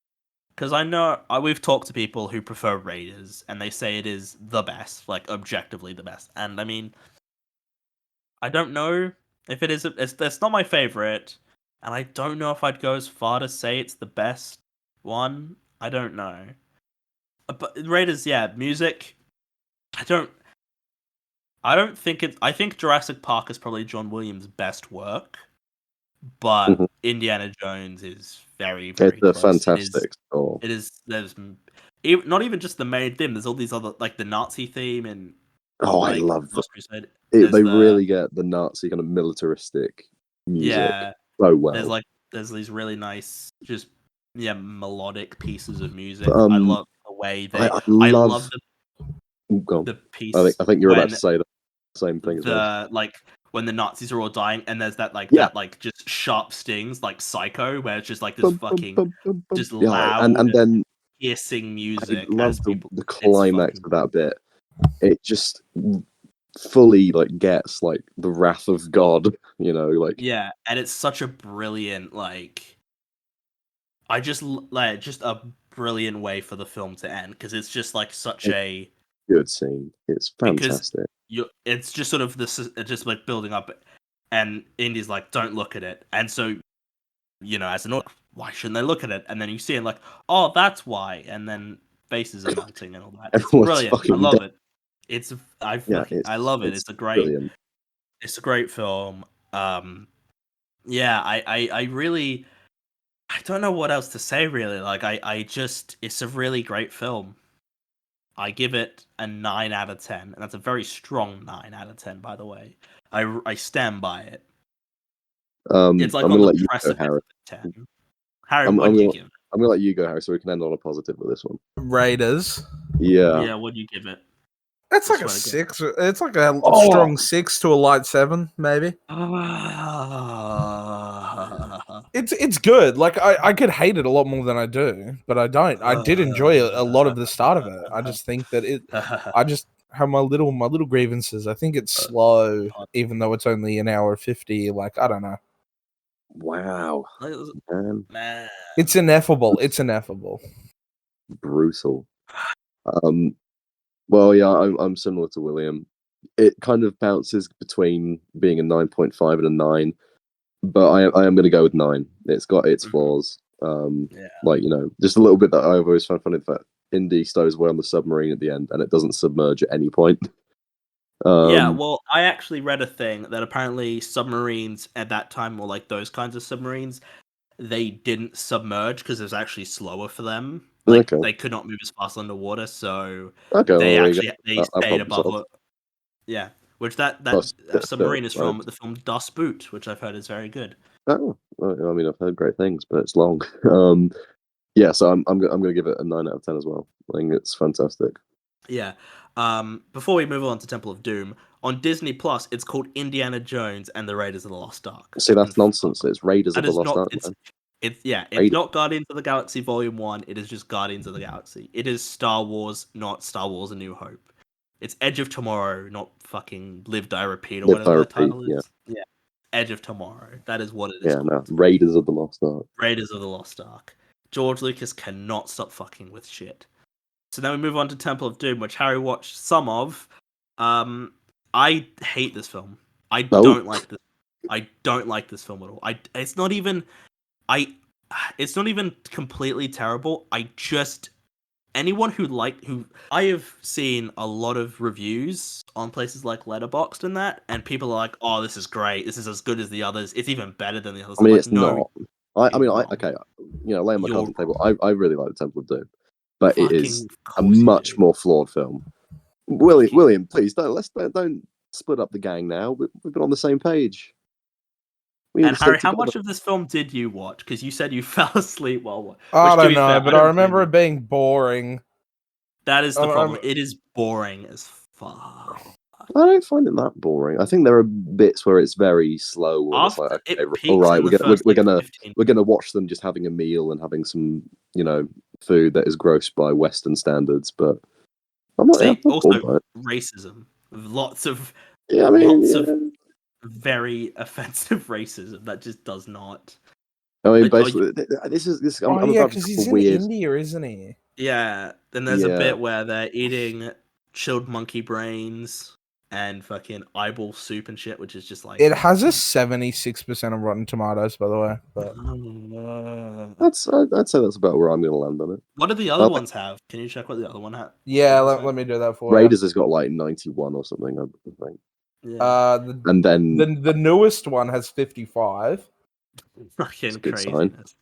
because I know we've talked to people who prefer Raiders, and they say it is the best, like objectively the best. And I mean, I don't know if it is. It's not my favorite, and I don't know if I'd go as far to say it's the best one. I don't know. But Raiders, yeah, music. I don't. I don't think it. I think Jurassic Park is probably John Williams' best work, but Mhm. Indiana Jones is very, very It's a close. fantastic score. It is. There's not even just the main theme. There's all these other like the Nazi theme and Oh, I like love Last Crusade. it. There's They the really get the Nazi kind of militaristic music yeah. so well. There's these really nice just melodic pieces of music. But, I love the way they. I I love. love Go on. the piece. I think you're about when to say the same thing as well. the like when the Nazis are all dying and there's that Yeah. that like just sharp stings like Psycho where it's just like this Bum, bum, fucking bum, bum, bum. just Yeah, loud and then piercing I music love as the people. the It's climax fucking of that bit. It just fully like gets like the wrath of God, you know, like yeah, and it's such a brilliant like I just like just a brilliant way for the film to end because it's just like such It's a good scene. It's because fantastic. it's just sort of this just like building up and Indy's like don't look at it and so as an audience, why shouldn't they look at it and then you see it like oh that's why and then faces are melting and all that it's Everyone's brilliant I fucking love dead. it it's Yeah, I love it it's it's brilliant. a great film yeah I really I don't know what else to say really like I just it's a really great film. I give it a 9 out of 10, and that's a very strong 9 out of 10, by the way. I stand by it. It's like I'm on gonna the let you go, precipice Harry. of 10. Harry, I'm, what I'm do you gonna give it? I'm gonna let you go, Harry, so we can end on a positive with this one. Raiders. Yeah. Yeah, what do you give it? It's I like a swear to God. 6. It's like a Oh! strong 6 to a light 7, maybe. It's good. Like I could hate it a lot more than I do, but I don't. I did enjoy a lot of the start of it. I just think that I just have my little grievances. I think it's slow, even though it's only an hour 50. Like I don't know. Wow, man, Man. It's ineffable. It's ineffable. brutal. Well, yeah, I'm similar to William. It kind of bounces between being a 9.5 and a 9, but I am going to go with 9. It's got its Mhm. flaws. Yeah. Like, just a little bit that I've always found funny that Indy stows away on the submarine at the end and it doesn't submerge at any point. Yeah, well, I actually read a thing that apparently submarines at that time, or like those kinds of submarines, they didn't submerge because it was actually slower for them. Like Okay. they could not move as fast underwater, so Okay, they well, there you actually they That stayed problem above solved. it. Yeah, which that Plus, submarine is still, from the film Das Boot, which I've heard is very good. Oh, well, I mean, I've heard great things, but it's long. Yeah, so I'm going to give it a 9 out of 10 as well. I think it's fantastic. Yeah. Before we move on to Temple of Doom, on Disney Plus, it's called Indiana Jones and the Raiders of the Lost Ark. See, that's nonsense. It's Raiders of That the is Lost not. Ark. It's Raiders. not Guardians of the Galaxy Volume 1. It is just Guardians of the Galaxy. It is Star Wars, not Star Wars: A New Hope. It's Edge of Tomorrow, not fucking Live Die Repeat or Live, whatever Die, that title Repeat, is. Yeah. Edge of Tomorrow. That is what it is Yeah, no, called. Raiders of the Lost Ark. Raiders of the Lost Ark. George Lucas cannot stop fucking with shit. So then we move on to Temple of Doom, which Harry watched some of. I hate this film. I don't like this. I don't like this film at all. It's not even completely terrible. Anyone who I have seen a lot of reviews on places like Letterboxd and that, and people are like, "Oh, this is great. This is as good as the others. It's even better than the others." I mean, I'm it's like, no, not. I mean, wrong. okay, laying my cards on the You're table. I really like the Temple of Doom, but it is fucking a course you much do. more flawed film. William, please don't split up the gang now. We've been on the same page. And Harry, how much of this film did you watch? Because you said you fell asleep while watching. I don't know, but I remember it being boring. That is the problem. It is boring as fuck. I don't find it that boring. I think there are bits where it's very slow. And it's like, okay, all right, we're gonna watch them just having a meal and having some, food that is gross by Western standards. But I'm not. See, I'm not also bored by it. racism. Lots of Yeah, I mean, lots of very offensive racism that just does not. I mean, Are you- basically, this. I'm Oh yeah, about to because talk he's in weird. India, isn't he? Yeah, then there's a Yeah. bit where they're eating chilled monkey brains and fucking eyeball soup and shit, which is just like It has a 76% of Rotten Tomatoes, by the way. But I'd say that's about where I'm going to land on it. What do the other ones have? Can you check what the other one had? yeah, What was let it? me do that for Raiders has got like 91 or something, I think. you. Yeah, And then The newest one has 55. fucking a good sign. craziness.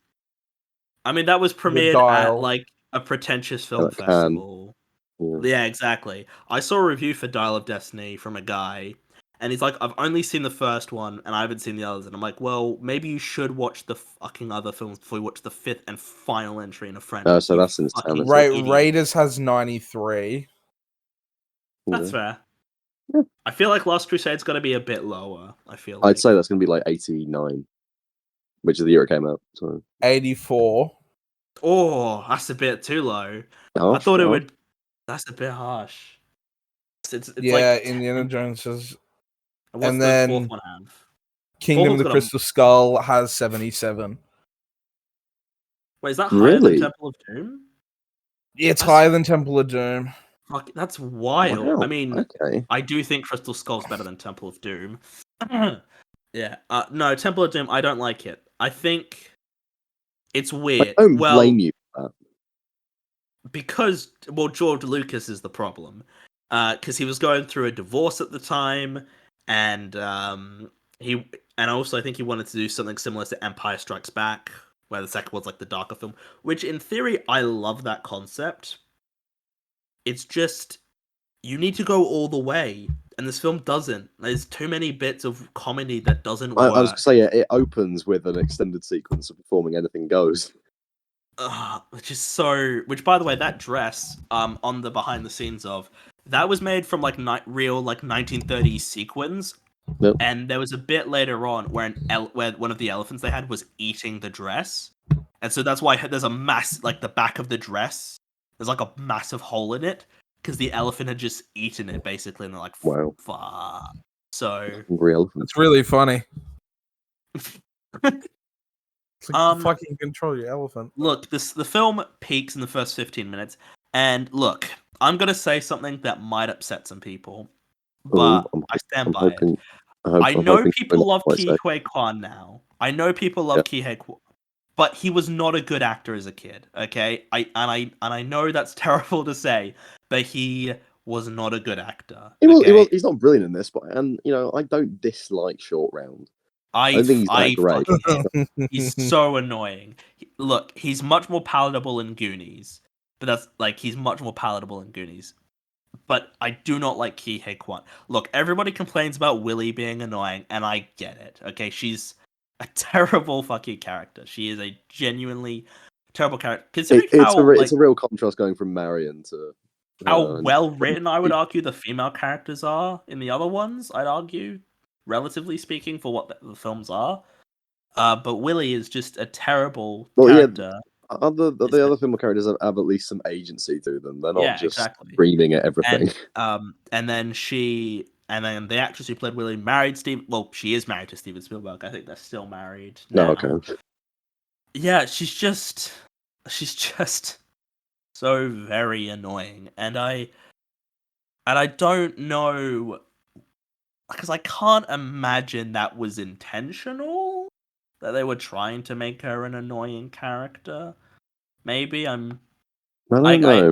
I mean, that was premiered Dial. at like a pretentious film At Cannes. festival. Yeah. Yeah, exactly. I saw a review for Dial of Destiny from a guy, and he's like, "I've only seen the first one, and I haven't seen the others." And I'm like, "Well, maybe you should watch the fucking other films before you watch the fifth and final entry in a franchise." so you that's fucking insanity. idiot. Raiders has 93. That's fair. Yeah. I feel like Last Crusade's got to be a bit lower. I feel like. I'd say that's going to be like 89, which is the year it came out. So 84. Oh, that's a bit too low. I Harsh, thought it harsh. would. That's a bit harsh. It's Yeah, like Indiana Jones has. What's and the then- fourth one have? Kingdom of one's the got a- Crystal Skull has 77. Wait, is that higher Really? than Temple of Doom? It's That's- higher than Temple of Doom. Fuck, that's wild. Wow, I mean, okay. I do think Crystal Skull's better than Temple of Doom. Yeah. No, Temple of Doom, I don't like it. I think it's weird. I don't well, blame you for because George Lucas is the problem. Because he was going through a divorce at the time, and also I think he wanted to do something similar to Empire Strikes Back, where the second one's like the darker film. Which, in theory, I love that concept. It's just you need to go all the way, and this film doesn't. There's too many bits of comedy that doesn't that. work. I was going to say, it opens with an extended sequence of performing Anything Goes. Which is so. Which, by the way, that dress on the behind the scenes of that was made from like real like 1930s sequins. Yep. And there was a bit later on where where one of the elephants they had was eating the dress, and so that's why there's a like the back of the dress. There's like a massive hole in it because the elephant had just eaten it basically, and they're like, Wow. fuck. So Hungry elephant. It's really funny. It's like Um, fucking control your elephant. look, the film peaks in the first 15 minutes, and look, I'm gonna say something that might upset some people, but I'm I stand I'm by it. hoping. I I'm know hoping people you're love not Ki quite Hui Kwan now. I know people love Ki Hui Kwan, but he was not a good actor as a kid. Okay, I know that's terrible to say, but he was not a good actor. Okay? He's not brilliant in this, but I don't dislike Short Round. I don't think he's that I great. fucking hate him. He's so annoying. Look, he's much more palatable in Goonies, but that's like he's much more palatable in Goonies. But I do not like Ki Hui Kwan. Look, everybody complains about Willie being annoying, and I get it. Okay, she's a terrible fucking character. She is a genuinely terrible character. Considering It's a real contrast going from Marion to how well written I would argue the female characters are in the other ones. I'd argue, relatively speaking, for what the films are. But Willie is just a terrible character. the other female characters have at least some agency to them. They're not just exactly. screaming at everything. And then the actress who played Willie married Steve. Well, she is married to Steven Spielberg. I think they're still married. No, now. okay. Yeah, she's just so very annoying, and I don't know because I can't imagine that was intentional. That they were trying to make her an annoying character. Maybe I don't know.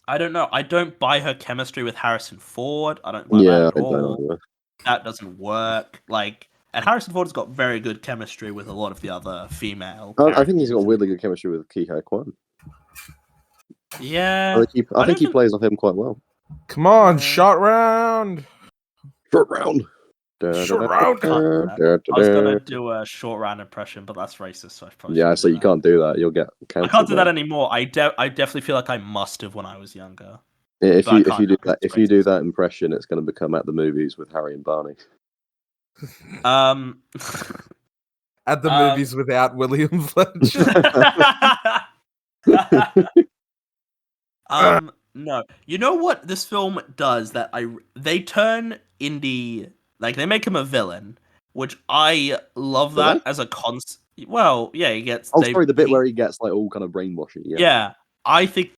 I don't know. I don't buy her chemistry with Harrison Ford. I don't buy Yeah, that I at don't all. know. That doesn't work. And Harrison Ford has got very good chemistry with a lot of the other female. I think he's got weirdly good chemistry with Ki Hui Kwan. Yeah. I think he plays off him quite well. Come on, Yeah. shot round. Short round. Short round. I was gonna do a short round impression, but that's racist. So I probably Yeah, shouldn't so do you that. can't do that. You'll get I cancelled. can't do that anymore. I definitely feel like I must have when I was younger. If but I you can't do now, that, it's if you do racist. that impression, it's going to become At the Movies with Harry and Barney. At the Um, movies without William Fletcher. No. You know what this film does that they turn indie Like they make him a villain, which I love Do that they? as a concept. Well, yeah, he gets. Oh, sorry, the bit where he gets like all kind of brainwashy. Yeah. Yeah, I think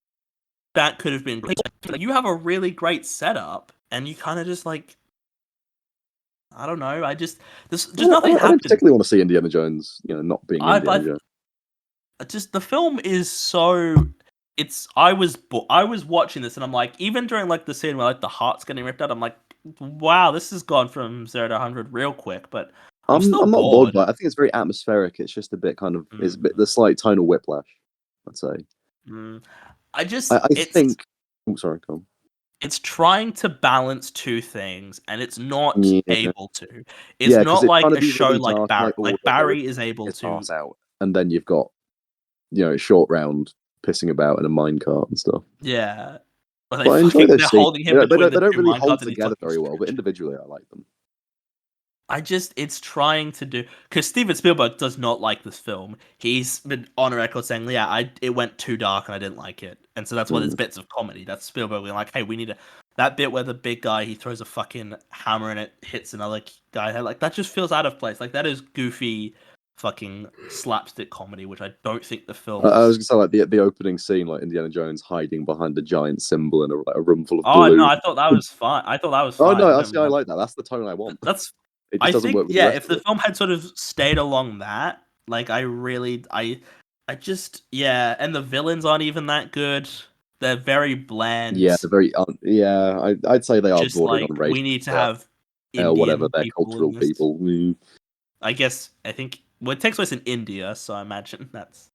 that could have been. Like, you have a really great setup, and you kind of just like. I don't know. There's nothing I don't happened. particularly want to see Indiana Jones, not being Indiana I Jones. just the film is so. I was watching this and I'm like, even during like the scene where like the heart's getting ripped out, I'm like, wow, this has gone from 0 to 100 real quick. But I'm still I'm not bored bored. by it. I think it's very atmospheric. It's just a bit kind of it's a bit Mm. the slight tonal whiplash, I'd say. I just I think. Oh, sorry, go on. it's trying to balance two things and it's not Yeah. able to. It's Yeah, 'cause not it's like trying to a be show really like dark, Barry. like all Like of it, Barry is able his to. arse out, and then you've got short round pissing about in a minecart and stuff. Yeah. But But I enjoy those they're scenes. holding him They between don't the two really minecarts hold and he's together fucking very well, but screeching. individually, I like them. It's trying to do because Steven Spielberg does not like this film. He's been on record saying, "Yeah, it went too dark and I didn't like it," and so that's why there's bits of comedy. That's Spielberg being like, "Hey, we need that bit where the big guy he throws a fucking hammer and it hits another guy. Like that just feels out of place. Like that is goofy, fucking slapstick comedy, which I don't think the film." I was gonna say like the opening scene, like Indiana Jones hiding behind a giant symbol in a room full of Oh no, balloons. I thought that was fine. I thought that was Oh fine. no, I actually, I like that. That's the tone I want. That's It just I doesn't think work with the rest if of the it. film had sort of stayed along that, like I just and the villains aren't even that good. They're very bland. Yeah, they're very. I'd say they are Just bordering like on we racist. need to Yeah. have Whatever, Indian they're people in cultural this. people. I think it takes place in India, so I imagine that's.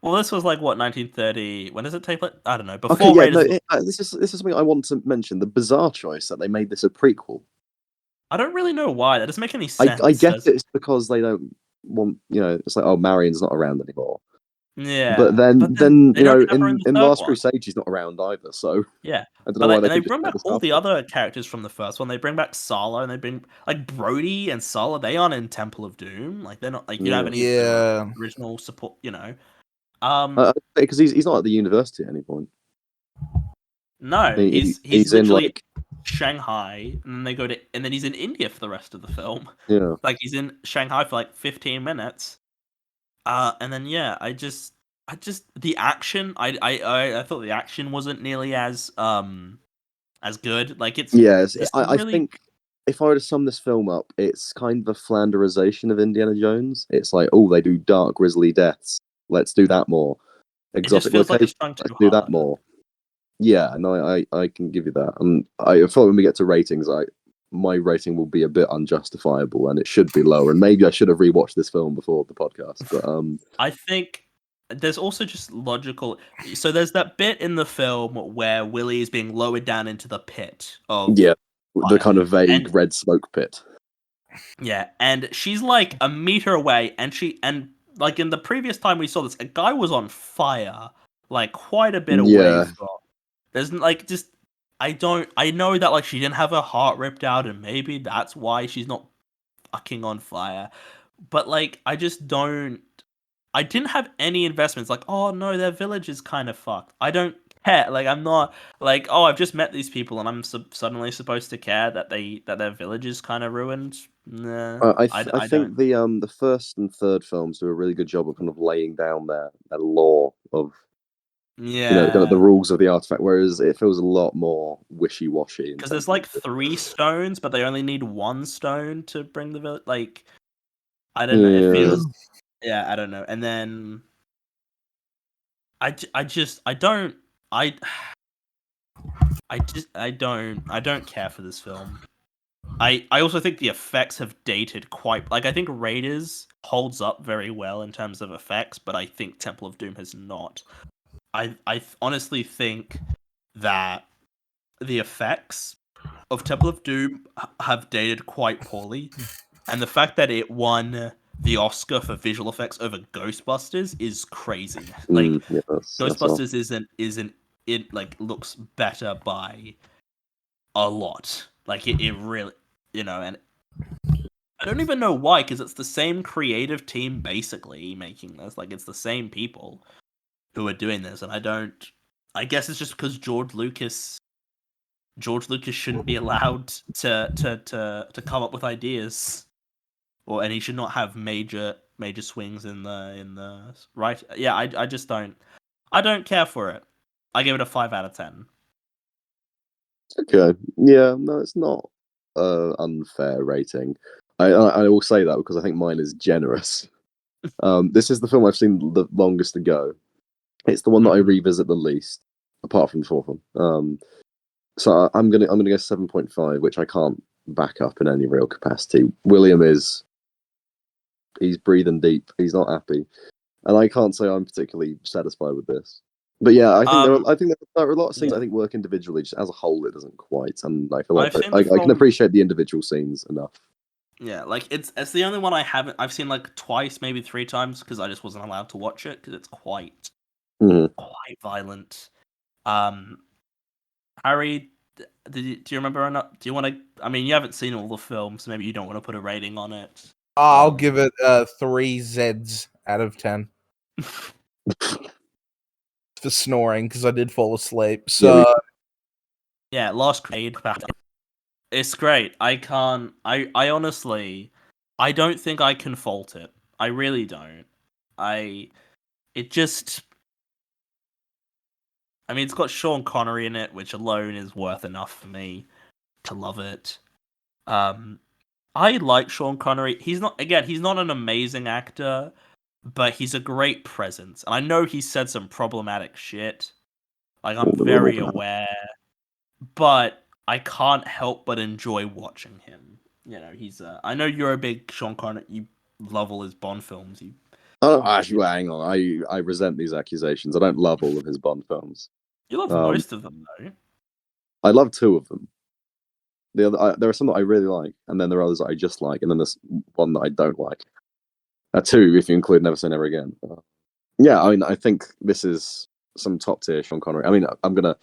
Well, this was like what 1930. When does it take place? I don't know. Before Okay, yeah, no, Raiders. this is something I want to mention. The bizarre choice that they made this a prequel. I don't really know why. That doesn't make any I sense. guess it's because they don't want, it's like, oh, Marion's not around anymore. Yeah, But then they don't have her in the in third Last one. Crusade, she's not around either. So Yeah, I don't but know why they they bring back all the other characters from the first one. They bring back Sala, and they bring like Brody and Sala. They aren't in Temple of Doom. Like they're not like you don't have any of Yeah. the original support. Because he's not at the university at any point. No, he's He's in literally like Shanghai, and then they go to and then he's in India for the rest of the film. yeah. Like he's in Shanghai for like 15 minutes. And then yeah, I just the action. I thought the action wasn't nearly as good. Like it's I really. think if I were to sum this film up, it's kind of a Flanderization of Indiana Jones. It's like, oh, they do dark, grisly deaths. Let's do that more. Just Exotic feels like it's locations. trying too Let's do that hard. more. Yeah, no, I can give you that. And I thought when we get to ratings, my rating will be a bit unjustifiable, and it should be lower. And maybe I should have rewatched this film before the podcast. But I think there's also just logical. So there's that bit in the film where Willie is being lowered down into the pit of the kind of vague and- red smoke pit. yeah, and she's like a meter away, and like in the previous time we saw this, a guy was on fire, like quite a bit away Yeah. from. There's like just I know that like she didn't have her heart ripped out, and maybe that's why she's not fucking on fire. But like I just don't. I didn't have any investments. Like, oh no, their village is kind of fucked. I don't care. Like, I'm not like, oh, I've just met these people, and I'm suddenly supposed to care that their village is kind of ruined. Nah, I I think don't. the first and third films do a really good job of kind of laying down their lore of Yeah, the rules of the artifact, whereas it feels a lot more wishy washy. because there's like 3 stones, but they only need 1 stone to bring the village. Like, I don't know. It feels. Yeah, I don't know. And then I don't I don't care for this film. I also think the effects have dated quite. Like I think Raiders holds up very well in terms of effects, but I think Temple of Doom has not. I honestly think that the effects of Temple of Doom have dated quite poorly, and the fact that it won the Oscar for visual effects over Ghostbusters is crazy. Like Ghostbusters isn't it like looks better by a lot. Like it really, and I don't even know why, because it's the same creative team basically making this. Like it's the same people who are doing this, and I guess it's just because George Lucas George Lucas shouldn't be allowed to come up with ideas, and he should not have major swings in the right. Yeah, I just don't care for it. I give it a 5 out of 10. Okay. Yeah, no, it's not unfair rating. I will say that because I think mine is generous. This is the film I've seen the longest ago. It's the one that I revisit the least, apart from the fourth one. So I'm gonna go 7.5, which I can't back up in any real capacity. William he's breathing deep. He's not happy, and I can't say I'm particularly satisfied with this. But yeah, I think there are a lot of scenes I think work individually. Just as a whole, it doesn't quite, and I feel like I can appreciate the individual scenes enough. Yeah, like it's the only one I've seen like twice, maybe 3 times, because I just wasn't allowed to watch it because it's quite violent. Harry, do you remember or not? Do you want to? I mean, you haven't seen all the films, so maybe you don't want to put a rating on it. I'll give it 3 Zs out of 10 for snoring because I did fall asleep. So yeah, Last Crusade. It's great. I honestly, I don't think I can fault it. I really don't. I mean, it's got Sean Connery in it, which alone is worth enough for me to love it. I like Sean Connery. He's not an amazing actor, but he's a great presence. And I know he said some problematic shit. Like, I'm very aware, but I can't help but enjoy watching him. You know, I know you're a big Sean Connery. You love all his Bond films. Actually, hang on. I resent these accusations. I don't love all of his Bond films. You love most of them, though. I love 2 of them. There are some that I really like, and then there are others that I just like, and then there's one that I don't like. 2, if you include Never Say Never Again. Yeah, I mean, I think this is some top tier Sean Connery. I mean, I'm gonna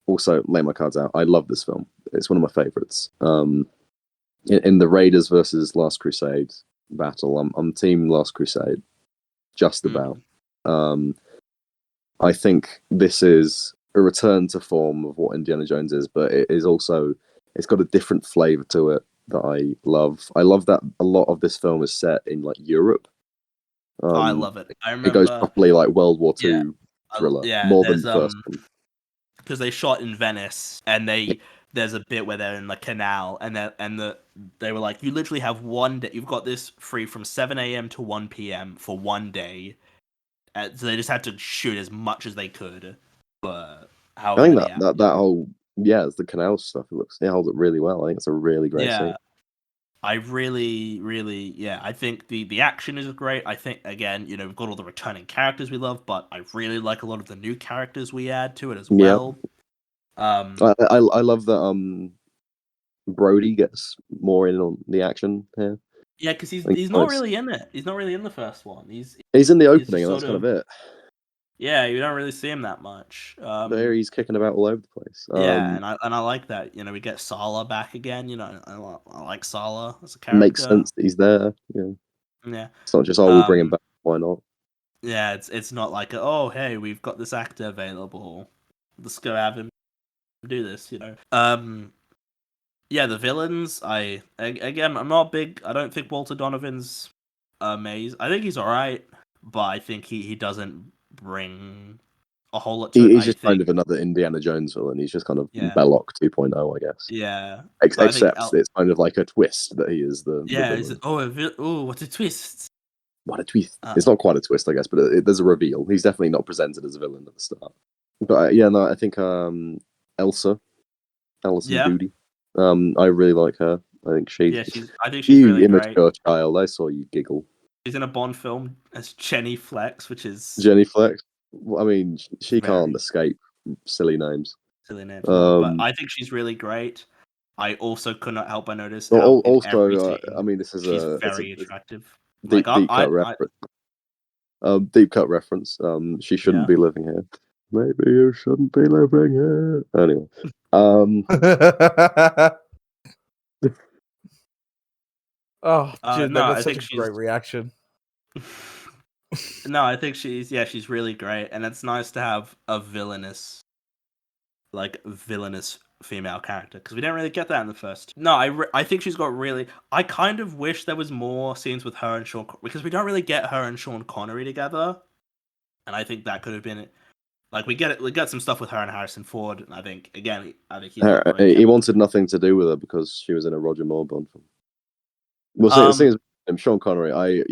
also lay my cards out. I love this film. It's one of my favorites. In the Raiders versus Last Crusade battle, I'm team Last Crusade, just about. I think this is a return to form of what Indiana Jones is, but it is also, it's got a different flavor to it that I love. I love that a lot of this film is set in like Europe. I love it. I remember it goes properly like World War II thriller, more than the first one. Because they shot in Venice, and there's a bit where they're in the canal, and they were like, you literally have one day. You've got this free from 7 a.m. to 1 p.m. for one day. So they just had to shoot as much as they could. I think that whole it's the canal stuff. It holds up really well. I think it's a really great scene. I really, really, I think the action is great. I think, again, we've got all the returning characters we love, but I really like a lot of the new characters we add to it as well. I love that Brody gets more in on the action here. Yeah, because he's not really in it. He's not really in the first one. He's in the opening, and that's kind of it. Yeah, you don't really see him that much. There he's kicking about all over the place. And I like that. We get Sala back again. I like Sala as a character. Makes sense that he's there. Yeah. It's not just we'll bring him back. Why not? Yeah, it's not like hey, we've got this actor available. Let's go have him do this. Yeah, the villains. I'm not big. I don't think Walter Donovan's amazing. I think he's all right, but I think he doesn't bring a whole lot to it. He's just kind of another Indiana Jones villain. He's just kind of Belloc 2.0, I guess. Yeah. Except it's kind of like a twist that he is the villain. What a twist. What a twist. It's not quite a twist, I guess, but there's a reveal. He's definitely not presented as a villain at the start. But I think Elsa Doody. I really like her. I think she's really immature great. child. I saw you giggle. She's in a Bond film as Jenny Flex, which is Jenny Flex. I mean, she can't escape silly names. But I think she's really great. I also could not help but notice. I mean, this is she's very attractive. Deep cut reference. Deep cut reference. She shouldn't be living here. Maybe you shouldn't be living here. Anyway. That's such a great reaction. No, I think she's really great, and it's nice to have a villainous female character because we don't really get that in the first. No, I think she's got really. I kind of wish there was more scenes with her and Sean because we don't really get her and Sean Connery together, and I think that could have been it. Like we get some stuff with her and Harrison Ford, and I think he's got great He chemistry. wanted nothing to do with her because she was in a Roger Moore Bond film. Well, seeing Sean Connery, I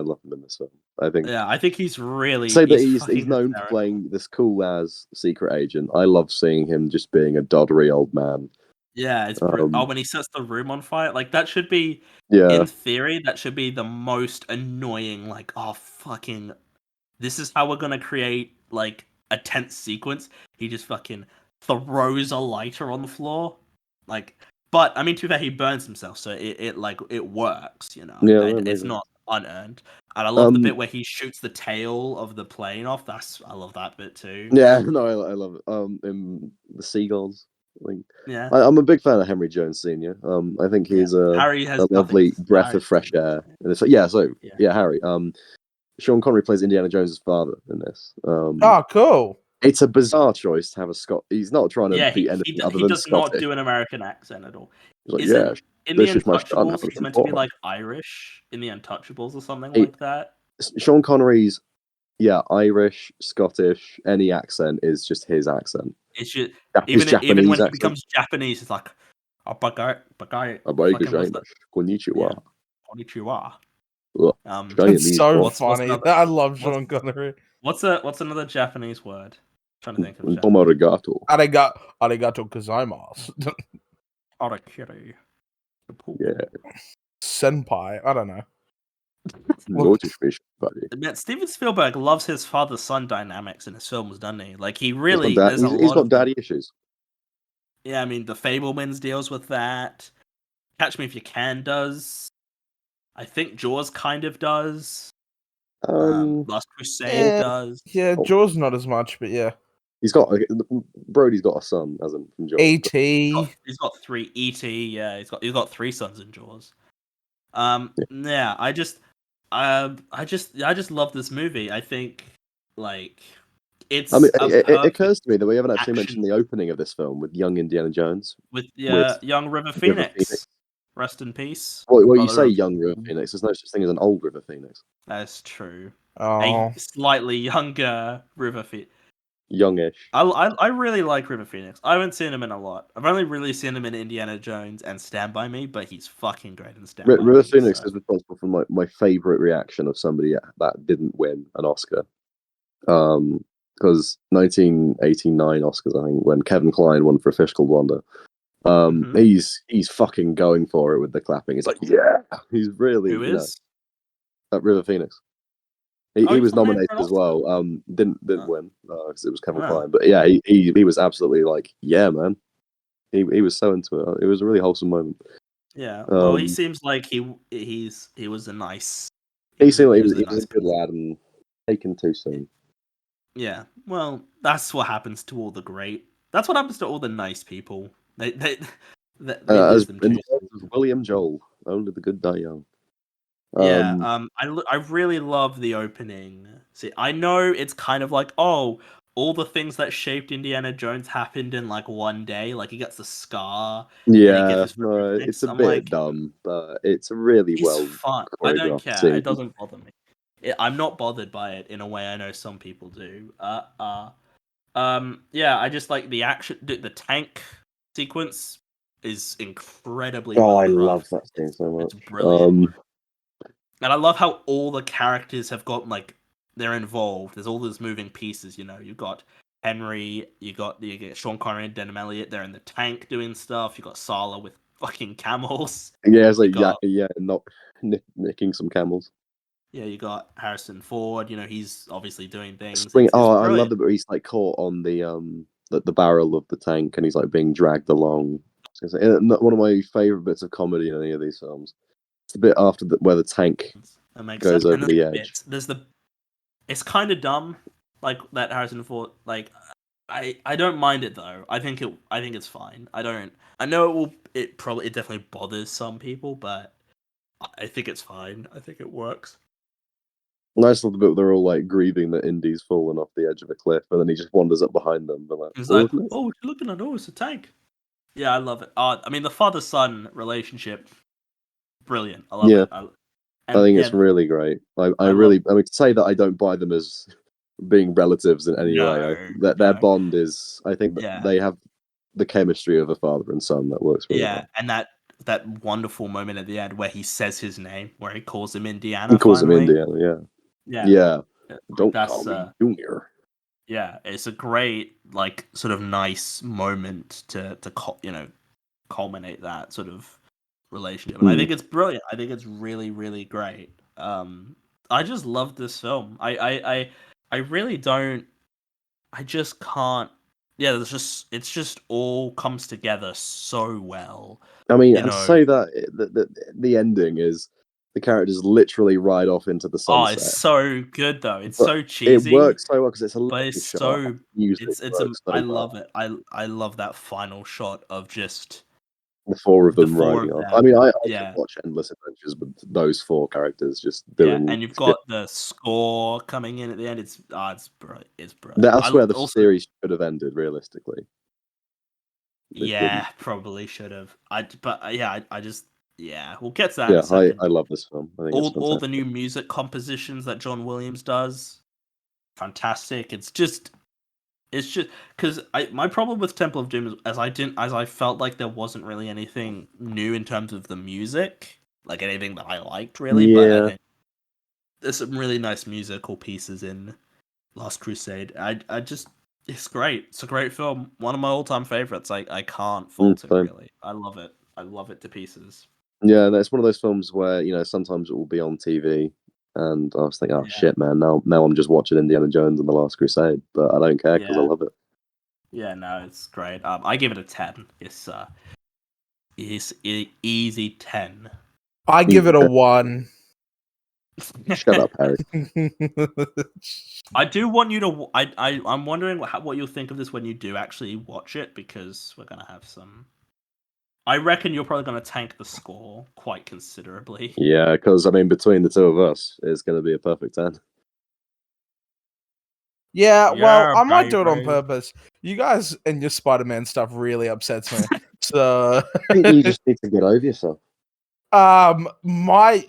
love him in this film. I think he's really say that he's he's known for playing this cool as secret agent. I love seeing him just being a doddery old man. Yeah, it's when he sets the room on fire, like that should be Yeah, in theory that should be the most annoying. Like, oh fucking, this is how we're gonna create like a tense sequence. He just fucking throws a lighter on the floor, like. But I mean, to be fair, he burns himself, so it works. You know, Yeah, it's not unearned. And I love the bit where he shoots the tail of the plane off. I love that bit too. Yeah, no, I love it. In the seagulls. Like, Yeah, I'm a big fan of Henry Jones Sr. I think he's Harry has a lovely breath of fresh Harry's air. And Harry. Sean Connery plays Indiana Jones' father in this. Oh, cool. It's a bizarre choice to have a Scot. He's not trying to be anything other than he does Scottish. not do an American accent at all. Like, in the Untouchables, he's meant to be like Irish in the Untouchables or something like that. Sean Connery's, Irish, Scottish, any accent is just his accent. It's just even when he becomes Japanese, it's like, konnichiwa. Konnichiwa. It's so funny. I love Sean Connery. What's another Japanese word? I'm trying to think of Arigato. Arigato gozaimasu. Arakiri. Yeah. Senpai. I don't know. Man, Steven Spielberg loves his father-son dynamics in his films, doesn't he? Like he really, he's got daddy issues. Yeah, I mean, The Fabelmans deals with that. Catch Me If You Can does. I think Jaws kind of does. Last Crusade does. Yeah, Jaws not as much, but yeah. Brody's got a son, hasn't from Jaws. E.T. He's got 3 E.T. Yeah, he's got 3 sons in Jaws. Yeah, I just love this movie. I think like it's. I mean, it occurs to me that we haven't actually mentioned the opening of this film with young Indiana Jones with young River Phoenix. Rest in peace. Well, you say young River Phoenix. There's no such thing as an old River Phoenix. That's true. Oh. A slightly younger River Phoenix. Youngish. I really like River Phoenix. I haven't seen him in a lot. I've only really seen him in Indiana Jones and Stand By Me, but he's fucking great in Stand By Me. River Phoenix is responsible for my favorite reaction of somebody that didn't win an Oscar. Because 1989 Oscars, I think, when Kevin Kline won for A Fish Called Wanda. He's fucking going for it with the clapping. He's like, yeah, he's really. Who is? River Phoenix. He was nominated as well. Didn't win because it was Kevin Kline. But yeah, he was absolutely like, yeah, man. He was so into it. It was a really wholesome moment. Yeah. Well, he seems like he was a nice. He seemed like he was a good lad and taken too soon. Yeah. Well, that's what happens to all the great. That's what happens to all the nice people. They as in the words of William Joel, only the good die young. I really love the opening. See, I know it's kind of like, oh, all the things that shaped Indiana Jones happened in like one day. Like he gets the scar. Yeah, no, it's a bit dumb, but it's really fun. I don't care. Scene. It doesn't bother me. I'm not bothered by it in a way I know some people do. Yeah, I just like the action. The tank sequence is incredibly. Oh, I love that scene so much. It's brilliant. And I love how all the characters have got like they're involved. There's all those moving pieces. You know, you've got Henry, you get Sean Connery and Denham Elliott. They're in the tank doing stuff. You got Sala with fucking camels. Yeah, it's like not nicking some camels. Yeah, you got Harrison Ford. You know, he's obviously doing things. I love the he's like caught on the barrel of the tank and he's like being dragged along. One of my favorite bits of comedy in any of these films. It's the bit after where the tank goes over the edge. It's kind of dumb, like that Harrison Ford. Like, I don't mind it though. I think it's fine. I know it definitely bothers some people, but I think it's fine. I think it works. Nice little bit where they're all like grieving that Indy's fallen off the edge of a cliff, and then he just wanders up behind them. He's like, "Oh, what you looking at? Oh, it's a tank." Yeah, I love it. I mean, the father-son relationship, brilliant. I love Yeah. it. I And think yeah, it's really great. I I love. really, I mean, to say that I don't buy them as being relatives in any way. No, That their no. bond is, I think that Yeah. they have the chemistry of a father and son that works really Yeah, well. and that wonderful moment at the end where he says his name, where he calls him Indiana. He calls him Finally, Indiana, yeah. yeah, Yeah. yeah, Don't call that's me Junior. yeah, it's a great like sort of nice moment to culminate that sort of relationship, and I think it's brilliant. I think it's really really great. I just love this film. I really don't. I just can't. Yeah, it's just all comes together so well. I mean, You and to know, say that the ending is the characters literally ride off into the oh, it's sunset. so good though. It's But so it cheesy, works so well because it's a but lovely it's shot. so Music it's works so I well. love it. I love that final shot of just The four of the them four riding of off. them. I mean, I could Yeah, watch endless adventures with those four characters just yeah, doing and you've shit. got the score coming in at the end. It's brilliant. It's brilliant. That's where the Also, series should have ended, realistically. It yeah, didn't. probably should have. I just yeah. We'll get to that in Yeah, a second. I love this film. I think it's All the fantastic. new music compositions that John Williams does, fantastic. It's just because my problem with Temple of Doom is as I felt like there wasn't really anything new in terms of the music, like anything that I liked really. But I Yeah, think there's some really nice musical pieces in Last Crusade. I just it's great. It's a great film. One of my all time favorites. I can't fault it same. really. I love it. I love it to pieces. Yeah, that's one of those films where sometimes it will be on TV, and I was thinking, oh Yeah, shit, man, now I'm just watching Indiana Jones and the Last Crusade, but I don't care because I yeah, love it. yeah. No, it's great. I give it a 10. It's easy 10. I give it a 1. Shut up, Harry. I do want you to. I'm wondering what you'll think of this when you do actually watch it, because we're gonna have some. I reckon you're probably gonna tank the score quite considerably. Yeah, because I mean, between the two of us, it's going to be a perfect 10. Yeah, well, Yeah, I might do it on baby. purpose. You guys and your Spider-Man stuff really upsets me. So, I think you just need to get over yourself.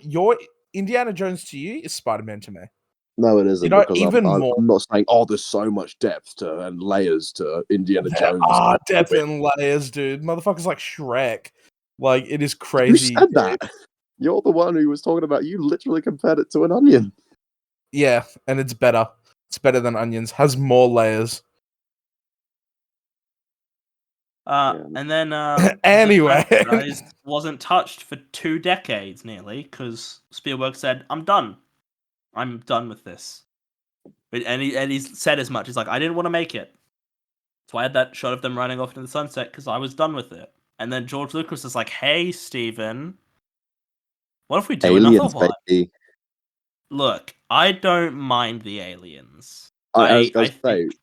your Indiana Jones to you is Spider-Man to me. No, it isn't. You know, Because even I'm more. not saying, oh, there's so much depth to and layers to Indiana There Jones. are depth and layers, dude. Motherfuckers like Shrek. Like, it is Who crazy. said that? You're the one who was talking about. You literally compared it to an onion. Yeah, and it's better. It's better than onions. Has more layers. And then Anyway. The franchise wasn't touched for 2 decades nearly, because Spielberg said, "I'm done. I'm done with this." And he's said as much. He's like, "I didn't want to make it. So I had that shot of them running off into the sunset because I was done with it." And then George Lucas is like, "Hey, Steven, what if we do Aliens, another one?" baby. Look, I don't mind the aliens. I I say, think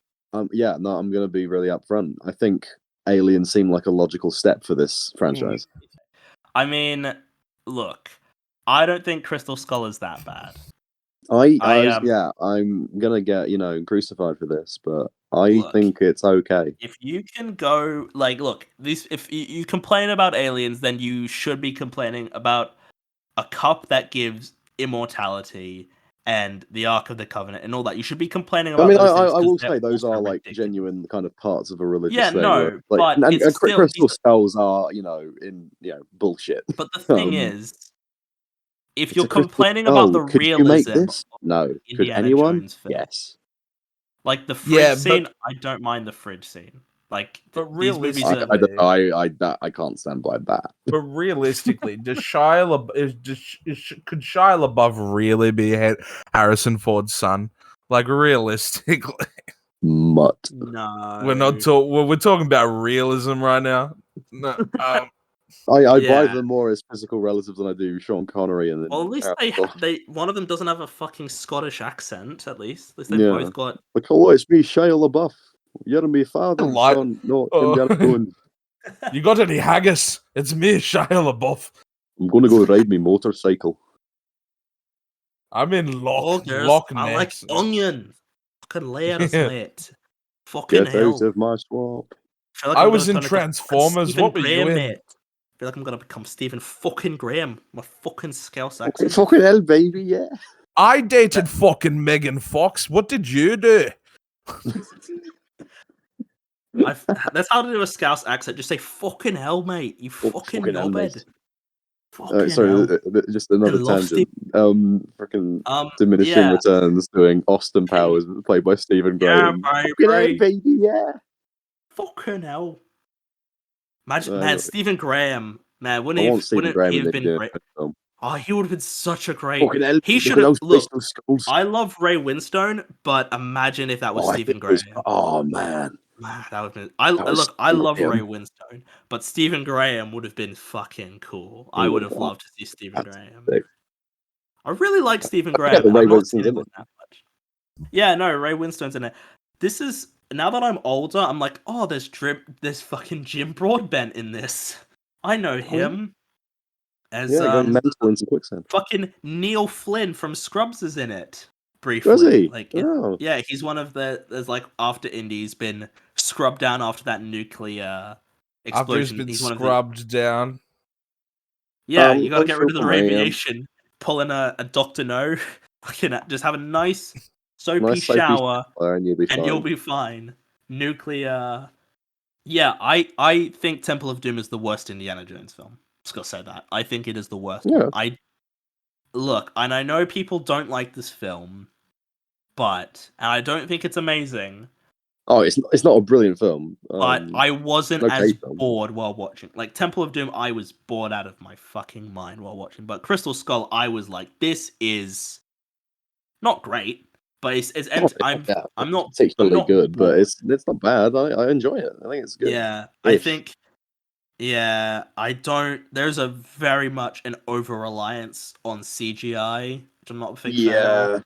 yeah, no, I'm going to be really upfront. I think Aliens seem like a logical step for this franchise. I mean, look, I don't think Crystal Skull is that bad. Yeah, I'm gonna get crucified for this, but I Look, think it's okay. if you can go like, look, if you complain about aliens, then you should be complaining about a cup that gives immortality and the Ark of the Covenant and all that. You should be complaining I about mean, those things I 'cause will they're say those also are like ridiculous. genuine kind of parts of a religious Yeah, thing. no, like, but and it's still crystal skulls are bullshit. but the thing Um, is, if it's you're a crystal complaining about skull. the Could you make realism this? of No. Could Indiana anyone? Jones film, Yes. like the fridge Yeah, scene, but I don't mind the fridge scene. Like But these movies I, are I don't know. I can't stand by that. But realistically, could Shia LaBeouf really be Harrison Ford's son? Like realistically, Mutt. no. we're talking about realism right now. No, I Yeah. buy them more as physical relatives than I do Sean Connery and. Well, at least Harrison Ford. they one of them doesn't have a fucking Scottish accent. At least they've Yeah. both got. Like, oh, it's me, Shia LaBeouf. You're my father, Like- son, no, Oh. Indiana Jones. you got any haggis? It's me, Shia LaBeouf. I'm gonna go ride my motorcycle. I'm in Loch I like Ness. onions. Fucking layers, Yeah. mate. Fucking Get hell. out of my swamp. feel like I I'm was gonna in turn into fucking Transformers. Stephen What were you Graham, in? mate. I feel like I'm gonna become Stephen fucking Graham. My fucking Scouse Okay, accent. fucking hell, baby, yeah. I dated fucking Megan Fox. What did you do? That's how to do a Scouse accent. Just say fucking hell, mate. You Oh, fucking fucking hell, knobhead. mate. Fucking Sorry, hell. just another love tangent. Freaking diminishing Yeah. returns doing Austin Fucking- Powers played by Stephen Yeah, Graham. Fucking hell, baby. baby, yeah. Fucking hell. Imagine, Uh, man, Stephen Graham. Man, I wouldn't want Stephen Graham he in have the been great? film. Oh, he would have been such a great. Fucking hell, He look should at have. those Look, crystal skulls. I love Ray Winstone, but imagine if that was Oh, I Stephen think it was- Graham. oh man, Man, that would have been. That was Look, I love him. Ray Winstone, but Stephen Graham would have been fucking cool. I would have Ooh, loved to see Stephen that's Graham. sick. I really like Stephen I forget Graham. that Ray I've not Winstone's seen him in it. that much. Yeah, no, Ray Winstone's in it. This is now that I'm older, I'm like, oh, there's fucking Jim Broadbent in this. I know him as Yeah, going mental into quicksand. fucking Neil Flynn from Scrubs is in it briefly. Was he? Like, Oh. yeah, he's one of there's like after Indy's been scrubbed down after that nuclear explosion. After he's been one of the- scrubbed down. Yeah, you gotta I'm get rid of the sure I am. radiation. Pull in a Dr. No. Fucking just have a nice soapy Nice soapy shower. And you'll be fine. And you'll be fine. Nuclear. Yeah, I think Temple of Doom is the worst Indiana Jones film. Just gotta say that. I think it is the worst. Yeah. Look, and I know people don't like this film, and I don't think it's amazing. Oh, it's not a brilliant film. But I wasn't okay as film. bored while watching. Like Temple of Doom, I was bored out of my fucking mind while watching. But Crystal Skull, I was like, this is not great, but I'm not particularly good, but bored. it's not bad. I enjoy it. I think it's good. Yeah, I think. Yeah, I don't. There's a very much an over reliance on CGI, which I'm not a big fan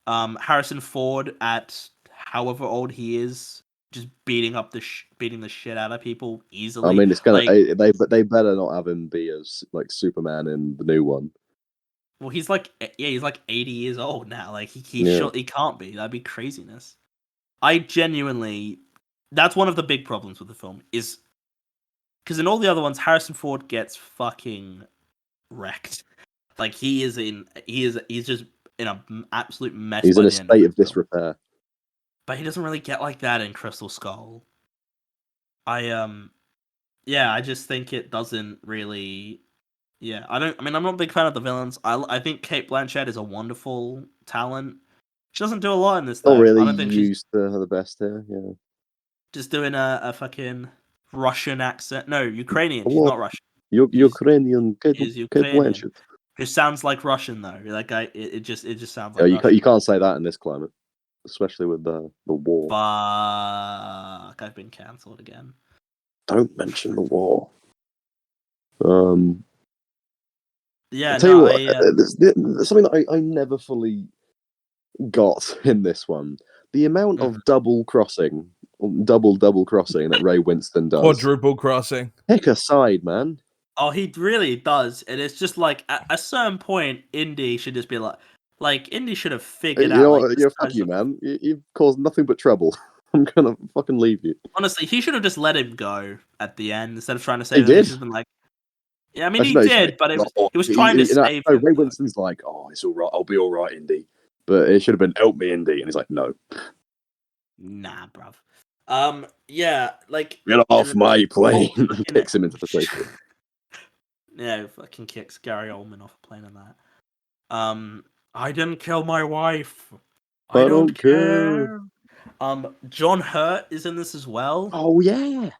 of. Harrison Ford at however old he is, just beating the shit out of people easily. I mean, it's gonna. Like, they better not have him be as like Superman in the new one. well, he's like 80 years old now. Like he can't be. That'd be craziness. I genuinely, that's one of the big problems with the film is. Because in all the other ones, Harrison Ford gets fucking wrecked. Like he's just in an absolute mess. He's by in a the end state of the film. disrepair. But he doesn't really get like that in Crystal Skull. I just think it doesn't really. Yeah, I'm not a big fan of the villains. I think Cate Blanchett is a wonderful talent. She doesn't do a lot in this. Though. Not really I don't think she's used to the best here. Yeah. just doing a fucking Russian accent. No, Ukrainian. She's not Russian. Ukrainian. Cate Ukrainian. Blanchett. It sounds like Russian though. Like it just sounds Yeah, like. you can't say that in this climate, especially with the war. Fuck! I've been cancelled again. Don't mention the war. Yeah, I'll tell you what, there's something that I never fully got in this one. The amount of double crossing that Ray Winston does. Quadruple crossing. Pick a side, man. Oh, he really does, and it's just like at a certain point, Indy should just be like Indy should have figured out. You know like, what? Fuck you, man. You've caused nothing but trouble. I'm gonna fucking leave you. Honestly, he should have just let him go at the end instead of trying to He save him. did. He's just been like, yeah, I mean, he did, but he was trying to save him. him. Ray Winston's like, oh, it's all right. I'll be all right, Indy. But it should have been, help me, Indy. And he's like, no. Nah, bruv. Yeah, like Get off my plane. And kicks him into the plane. Yeah, fucking kicks Gary Oldman off a plane and that. I didn't kill my wife. I don't care. John Hurt is in this as well. Oh yeah.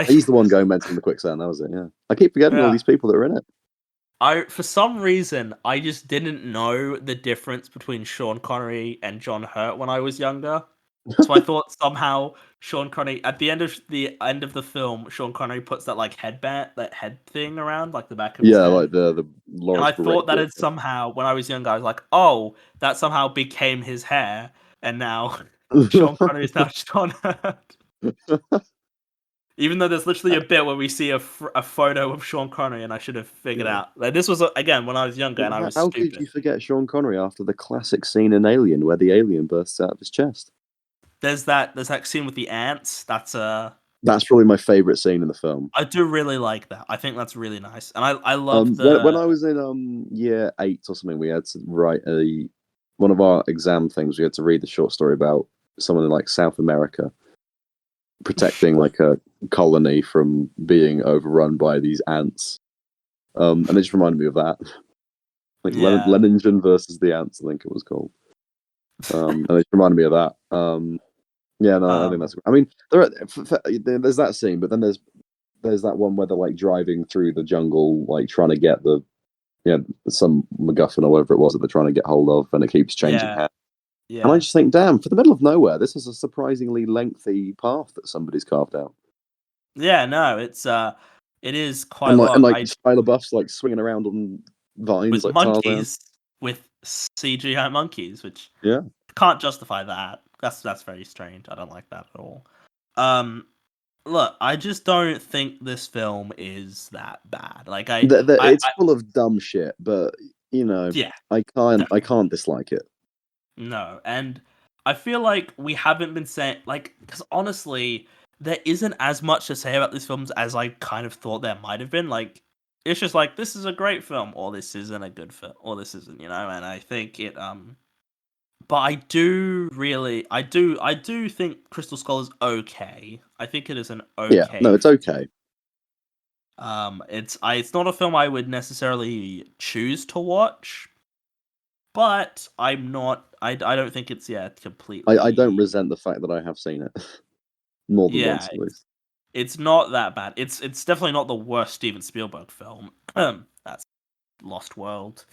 He's the one going mental in the quicksand. That was it. Yeah. I keep forgetting all these people that are in it. For some reason, I just didn't know the difference between Sean Connery and John Hurt when I was younger. So I thought somehow Sean Connery at the end of the film, Sean Connery puts that like headband, that head thing around like the back of his head. Like the Lawrence. And I thought that it somehow, when I was younger, I was like, oh, that somehow became his hair, and now Sean Connery is now Sean Hurt. Even though there's literally a bit where we see a photo of Sean Connery, and I should have figured out. Like, this was, again, when I was younger, and I was stupid. How could you forget Sean Connery after the classic scene in Alien where the alien bursts out of his chest? there's that scene with the ants. That's probably my favorite scene in the film. I do really like that. I think that's really nice, and I love When I was in year 8 or something, we had to write one of our exam things. We had to read the short story about someone in like South America protecting like a colony from being overrun by these ants. And it just reminded me of that. Like Leningen versus the ants, I think it was called. And it reminded me of that. I think that's. I mean, there's that scene, but then there's that one where they're like driving through the jungle, like trying to get some MacGuffin or whatever it was that they're trying to get hold of, and it keeps changing hands. Yeah. And I just think, damn, for the middle of nowhere, this is a surprisingly lengthy path that somebody's carved out. Yeah, no, it is quite And long. and like Shia LaBeouf's like swinging around on vines with like monkeys, with CGI monkeys, which can't justify that. That's very strange. I don't like that at all. Look, I just don't think this film is that bad. Like it's full of dumb shit, but I can't dislike it. No, and I feel like we haven't been saying because honestly, there isn't as much to say about these films as I kind of thought there might have been. Like, it's just like this is a great film, or this isn't a good film, or this isn't, and I think it but I do think Crystal Skull is okay. I think it is an okay. Yeah, no, it's okay. It's not a film I would necessarily choose to watch, but I'm not. I don't think it's completely. I don't resent the fact that I have seen it more than once at least. It's not that bad. It's definitely not the worst Steven Spielberg film. That's Lost World,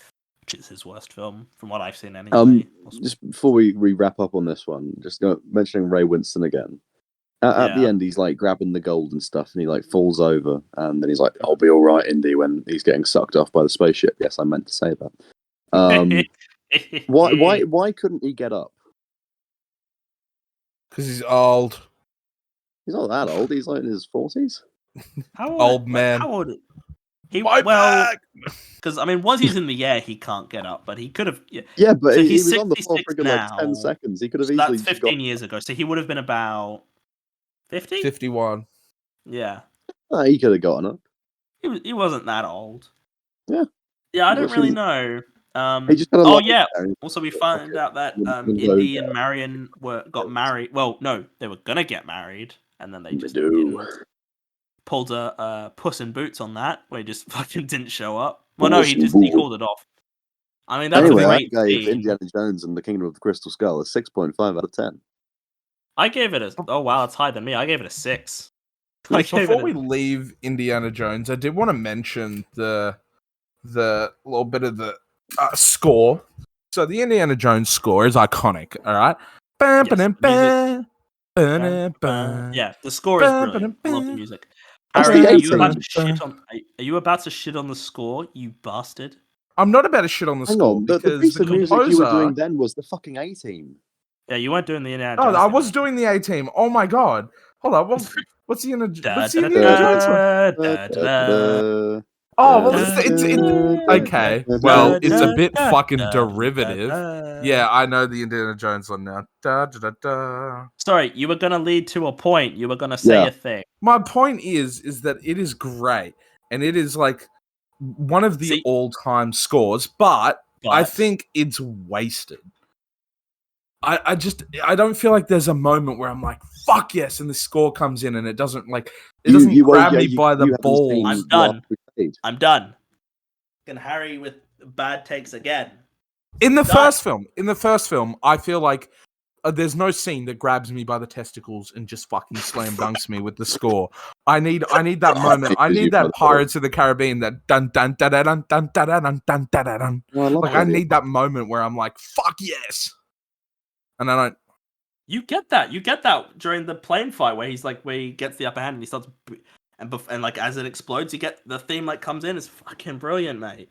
which is his worst film from what I've seen anyway. Just before we wrap up on this one, just mentioning Ray Winston again. At the end, he's like grabbing the gold and stuff, and he like falls over, and then he's like, "I'll be all right, Indy," when he's getting sucked off by the spaceship. Yes, I meant to say that. Why couldn't he get up? Because he's old. He's not that old. He's like in his 40s. Old man. How old? Because once he's in the air, he can't get up. But he could have. Yeah, but so he he's was on the floor for now, like 10 seconds. He could have so easily. That's 15 years ago. So he would have been about 50. 51. Yeah. He could have gotten up. He wasn't that old. Yeah. Yeah, I don't really know. He just had a Also, we found out that Indy and Marion got married. Well, no, they were gonna get married, and then they just pulled a Puss in Boots on that, where he just fucking didn't show up. Well, no, he called it off. I mean, that's anyway, a great I gave scene. Indiana Jones and the Kingdom of the Crystal Skull a 6.5 out of 10. I gave it a. Oh wow, it's higher than me. I gave it a 6. Before we leave Indiana Jones, I did want to mention the little bit of the score. So the Indiana Jones score is iconic. All right. Yeah, the score is brilliant. I love the music. Harry, are you about to shit on the score, you bastard? I'm not about to shit on the score because the piece of composer... music you were doing then was the fucking A-Team. Yeah, you weren't doing the Indiana Jones. Oh, I was doing the A-Team. Oh my god. Hold on. What's the Indiana Jones one? Oh, well, it's okay. Well, it's a bit fucking derivative. Yeah, I know the Indiana Jones one now. Sorry, you were gonna lead to a point. You were gonna say a thing. My point is that it is great, and it is like one of the all-time scores, but I think it's wasted. I don't feel like there's a moment where I'm like, fuck yes, and the score comes in and it doesn't grab me by the balls. I'm done. Can Harry with bad takes again. In the first film, I feel like there's no scene that grabs me by the testicles and just fucking slam dunks me with the score. I need that moment. I need that Pirates of the Caribbean, that dun dun dun dun dun dun dun dun dun dun. Like I need that moment where I'm like, fuck yes. And I don't. You get that during the plane fight where he gets the upper hand and he starts, and like as it explodes, you get the theme like comes in. It's fucking brilliant, mate.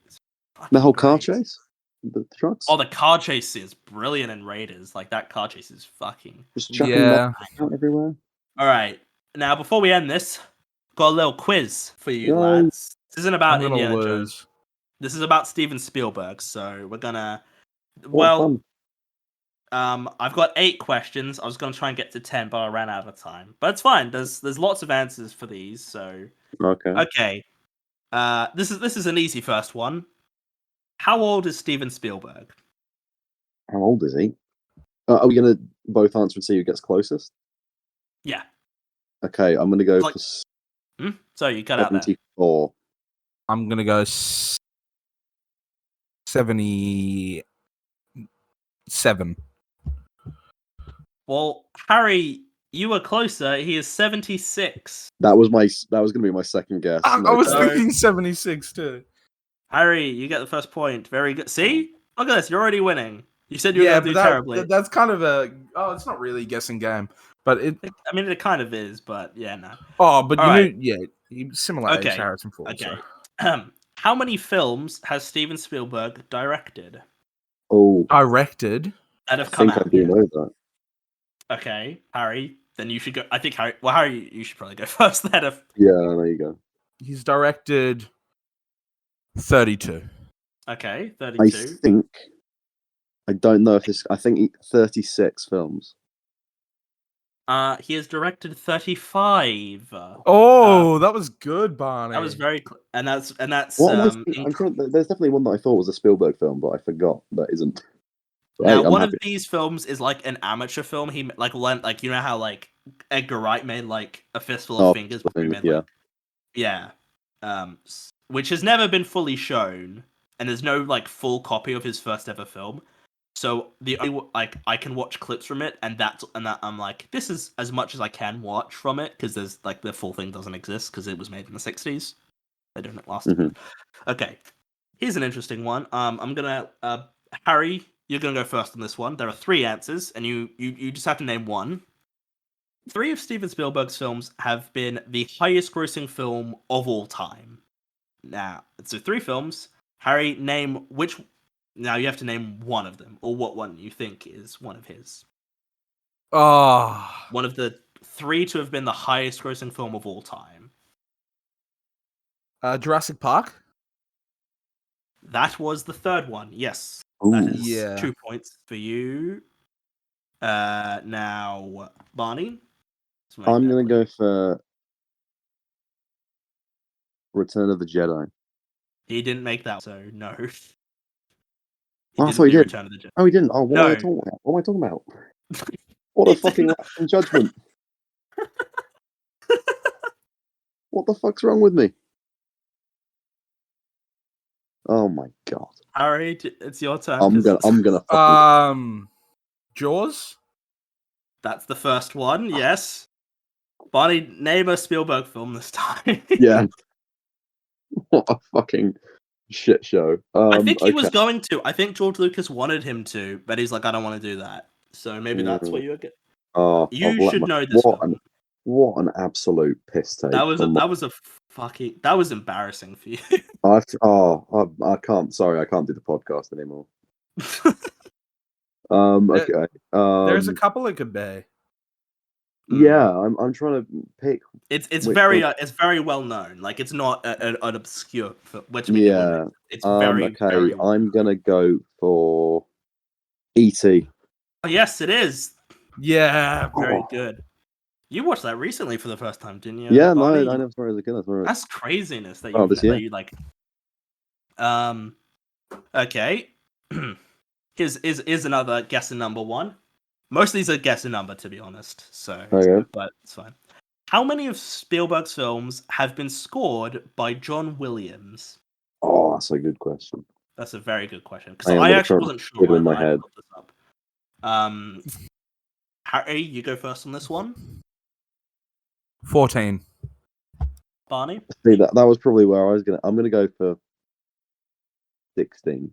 The whole car chase, the trucks. Oh, the car chase is brilliant in Raiders. Like that car chase is fucking just out everywhere. All right, now before we end this, got a little quiz for you lads. This isn't about Indiana Jones. This is about Steven Spielberg. So we're gonna I've got 8 questions. I was going to try and get to 10, but I ran out of time. But it's fine. There's lots of answers for these. So Okay. okay. This is an easy first one. How old is Steven Spielberg? How old is he? Are we gonna both answer and see who gets closest? Yeah. Okay, I'm gonna go Like- for So you cut out there. 74. I'm gonna go 77. Well, Harry, you were closer. He is 76. That was gonna be my second guess. I No was doubt. thinking 76 too. Harry, you get the first point. Very good. See? Look at this. You're already winning. You said you were Yeah, going to but do terribly. that's kind of a. Oh, it's not really a guessing game, but it. I mean, it kind of is, but yeah, no. Oh, but All you right. knew, yeah, similar age Okay, to Harrison Ford. Okay. So. How many films has Steven Spielberg directed Oh, Directed. that have I come think I out? do yet? know that. Okay, Harry. Then you should go. I think Harry. Well, Harry, you should probably go first. Then, Yeah, there you go. He's directed 32. okay, I 32. think. I don't know if this. I think 36 films. He has directed 35. Oh, that was good, Barney. That was very, and that's What am I thinking? I'm trying, there's definitely one that I thought was a Spielberg film, but I forgot that isn't. But Now, hey, I'm one happy. of these films is like an amateur film. He like you know how like Edgar Wright made like A Fistful of Oh, Fingers. Where he made, yeah. like, yeah. Which has never been fully shown, and there's no like full copy of his first ever film. So the only like I can watch clips from it, and that I'm like, this is as much as I can watch from it because there's like the full thing doesn't exist because it was made in the 60s. They didn't last. Mhm. Okay, here's an interesting one. I'm gonna Harry, you're gonna go first on this one. There are 3 answers, and you just have to name one. 3 of Steven Spielberg's films have been the highest-grossing film of all time. Now, so 3 films. Harry, name which. Now you have to name one of them, or what one you think is one of his. Oh, One of the 3 to have been the highest-grossing film of all time. Jurassic Park. That was the 3rd one. Yes, that Ooh. is Yeah. 2 points for you. Now Barney. Let's make I'm that gonna clear. go for Return of the Jedi. He didn't make that, so no. Oh, I didn't thought he do did. Return of the Jedi. Oh, he didn't. Oh, what am I No. talking about? What am I talking about? What a He fucking didn't. lapse in judgment! What the fuck's wrong with me? Oh my god! Harry, it's your turn. I'm 'cause gonna. Fucking... Jaws. That's the first one. Yes. Barney, name a Spielberg film this time. Yeah. What a fucking shit show. I think he okay. was going to. I think George Lucas wanted him to, but he's like, I don't want to do that. So maybe that's what you get. Oh, You I've let should my- know this film. What an absolute piss take. That was from my- that was embarrassing for you. I can't. Sorry, I can't do the podcast anymore. Okay. There's a couple it could be. Yeah, I'm trying to pick. It's Which very one? it's very well known. Like it's not an obscure film. Which I mean, Yeah. it's very Okay, very. I'm gonna go for E.T. Oh, yes, it is. Yeah. Very Oh. good. You watched that recently for the first time, didn't you? Yeah, no, Barney? I never saw it as a kid. I saw it. That's craziness that you Oh, this year? that you like. Okay. Here's another guessing number 1. Most of these are guessing number, to be honest. So, Okay. but it's fine. How many of Spielberg's films have been scored by John Williams? Oh, that's a good question. That's a very good question because Hang on, I I'm gonna actually try wasn't to sure. put it in my when I head. looked this up. Harry, you go first on this one. 14. Barney. See, that was probably where I was gonna. I'm gonna go for 16.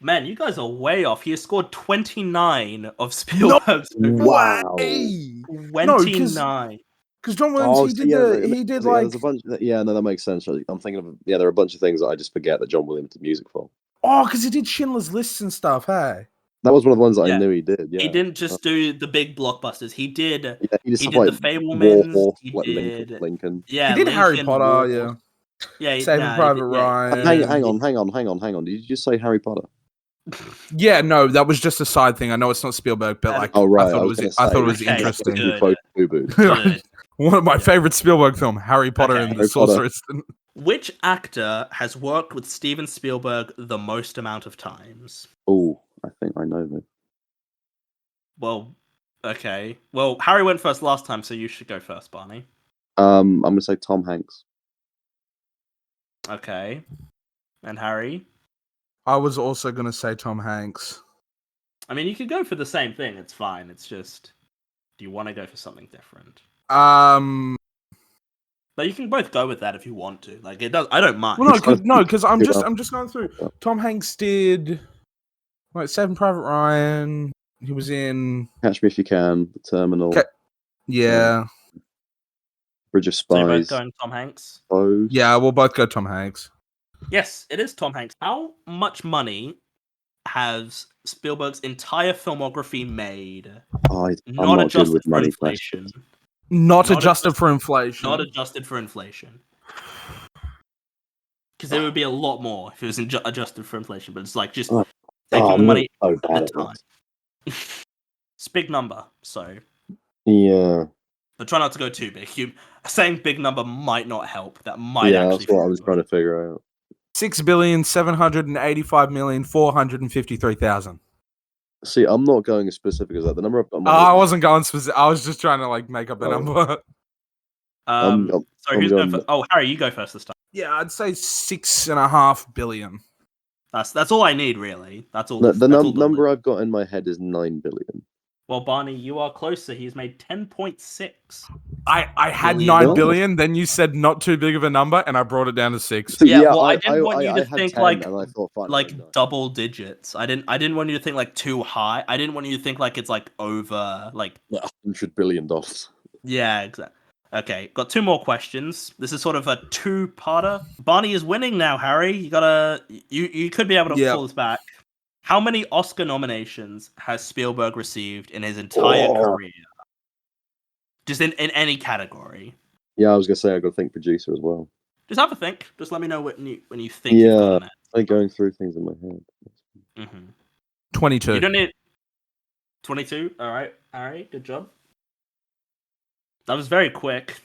Man, you guys are way off. He has scored 29 of Spielberg's movies. Wow. Hey! 29. Because John Williams, he did like. There's a bunch. Yeah, no, that makes sense. I'm thinking of. Yeah, there are a bunch of things that I just forget that John Williams did music for. Oh, because he did Schindler's List and stuff. Hey. That was one of the ones that Yeah. I knew he did. Yeah, He didn't just do the big blockbusters. He did. Yeah, he did He stuff did like the Fablemans. War, He like did. Lincoln. Yeah, He did Harry Lincoln, Potter. War. Yeah. Yeah, Saving Private Ryan. Hang on. Did you just say Harry Potter? Yeah, no, that was just a side thing. I know it's not Spielberg, but like, Oh right, I thought it was Okay, interesting. good. Good. One of my Yeah. favorite Spielberg film, Harry Potter Okay. and the Harry Potter. Sorcerer's. Which actor has worked with Steven Spielberg the most amount of times? Oh, I think I know this. Well, okay. Well, Harry went first last time, so you should go first, Barney. I'm gonna say Tom Hanks. Okay. And Harry? I was also gonna say Tom Hanks. I mean, you could go for the same thing. It's fine. It's just, do you want to go for something different? But you can both go with that if you want to. Like, it does. I don't mind. Well, because I'm just going through. Tom Hanks did like Saving Private Ryan. He was in Catch Me If You Can, The Terminal, yeah. So Bridge of you're Spies. both going Tom Hanks? Those. Yeah, we'll both go Tom Hanks. Yes, it is Tom Hanks. How much money has Spielberg's entire filmography made? Oh, I'm Not not good adjusted with for money inflation. questions. Not Not adjusted for inflation. Not adjusted for inflation. Because there would be a lot more if it was adjusted for inflation. But it's like just Oh, taking the I'm money so at bad the at time. this. It's a big number, so. Yeah. But try not to go too big. Saying big number might not help. That might Yeah, actually. that's what I was trying to figure out. 6,785,453,000. See, I'm not going as specific as that. The number I've got in my I head- wasn't going specific. I was just trying to like make up a Oh. number. I'm Sorry, who's going going- first? Oh, Harry, you go first this time. Yeah, I'd say 6.5 billion. That's all I need, really. That's all. The that's all number I've got in my head is 9 billion. Well, Barney, you are closer. He's made 10.6. I had Billion. 9 No. billion, then you said not too big of a number, and I brought it down to 6. So, Yeah, well, I didn't want you to had think 10, like- and I thought, fine, Like I'm done. double digits. I didn't want you to think like too high. I didn't want you to think like it's like over like $100 billion. yeah, exactly. Okay, got two more questions. This is sort of a two-parter. Barney is winning now, Harry. You could be able to Yep. pull this back. How many Oscar nominations has Spielberg received in his entire career? Just in any category. Yeah, I was gonna say I got to think producer as well. Just have a think. Just let me know when you think you've Yeah. gotten it. I'm going through things in my head. Mm-hmm. 22. You don't need 22. All right, good job. That was very quick.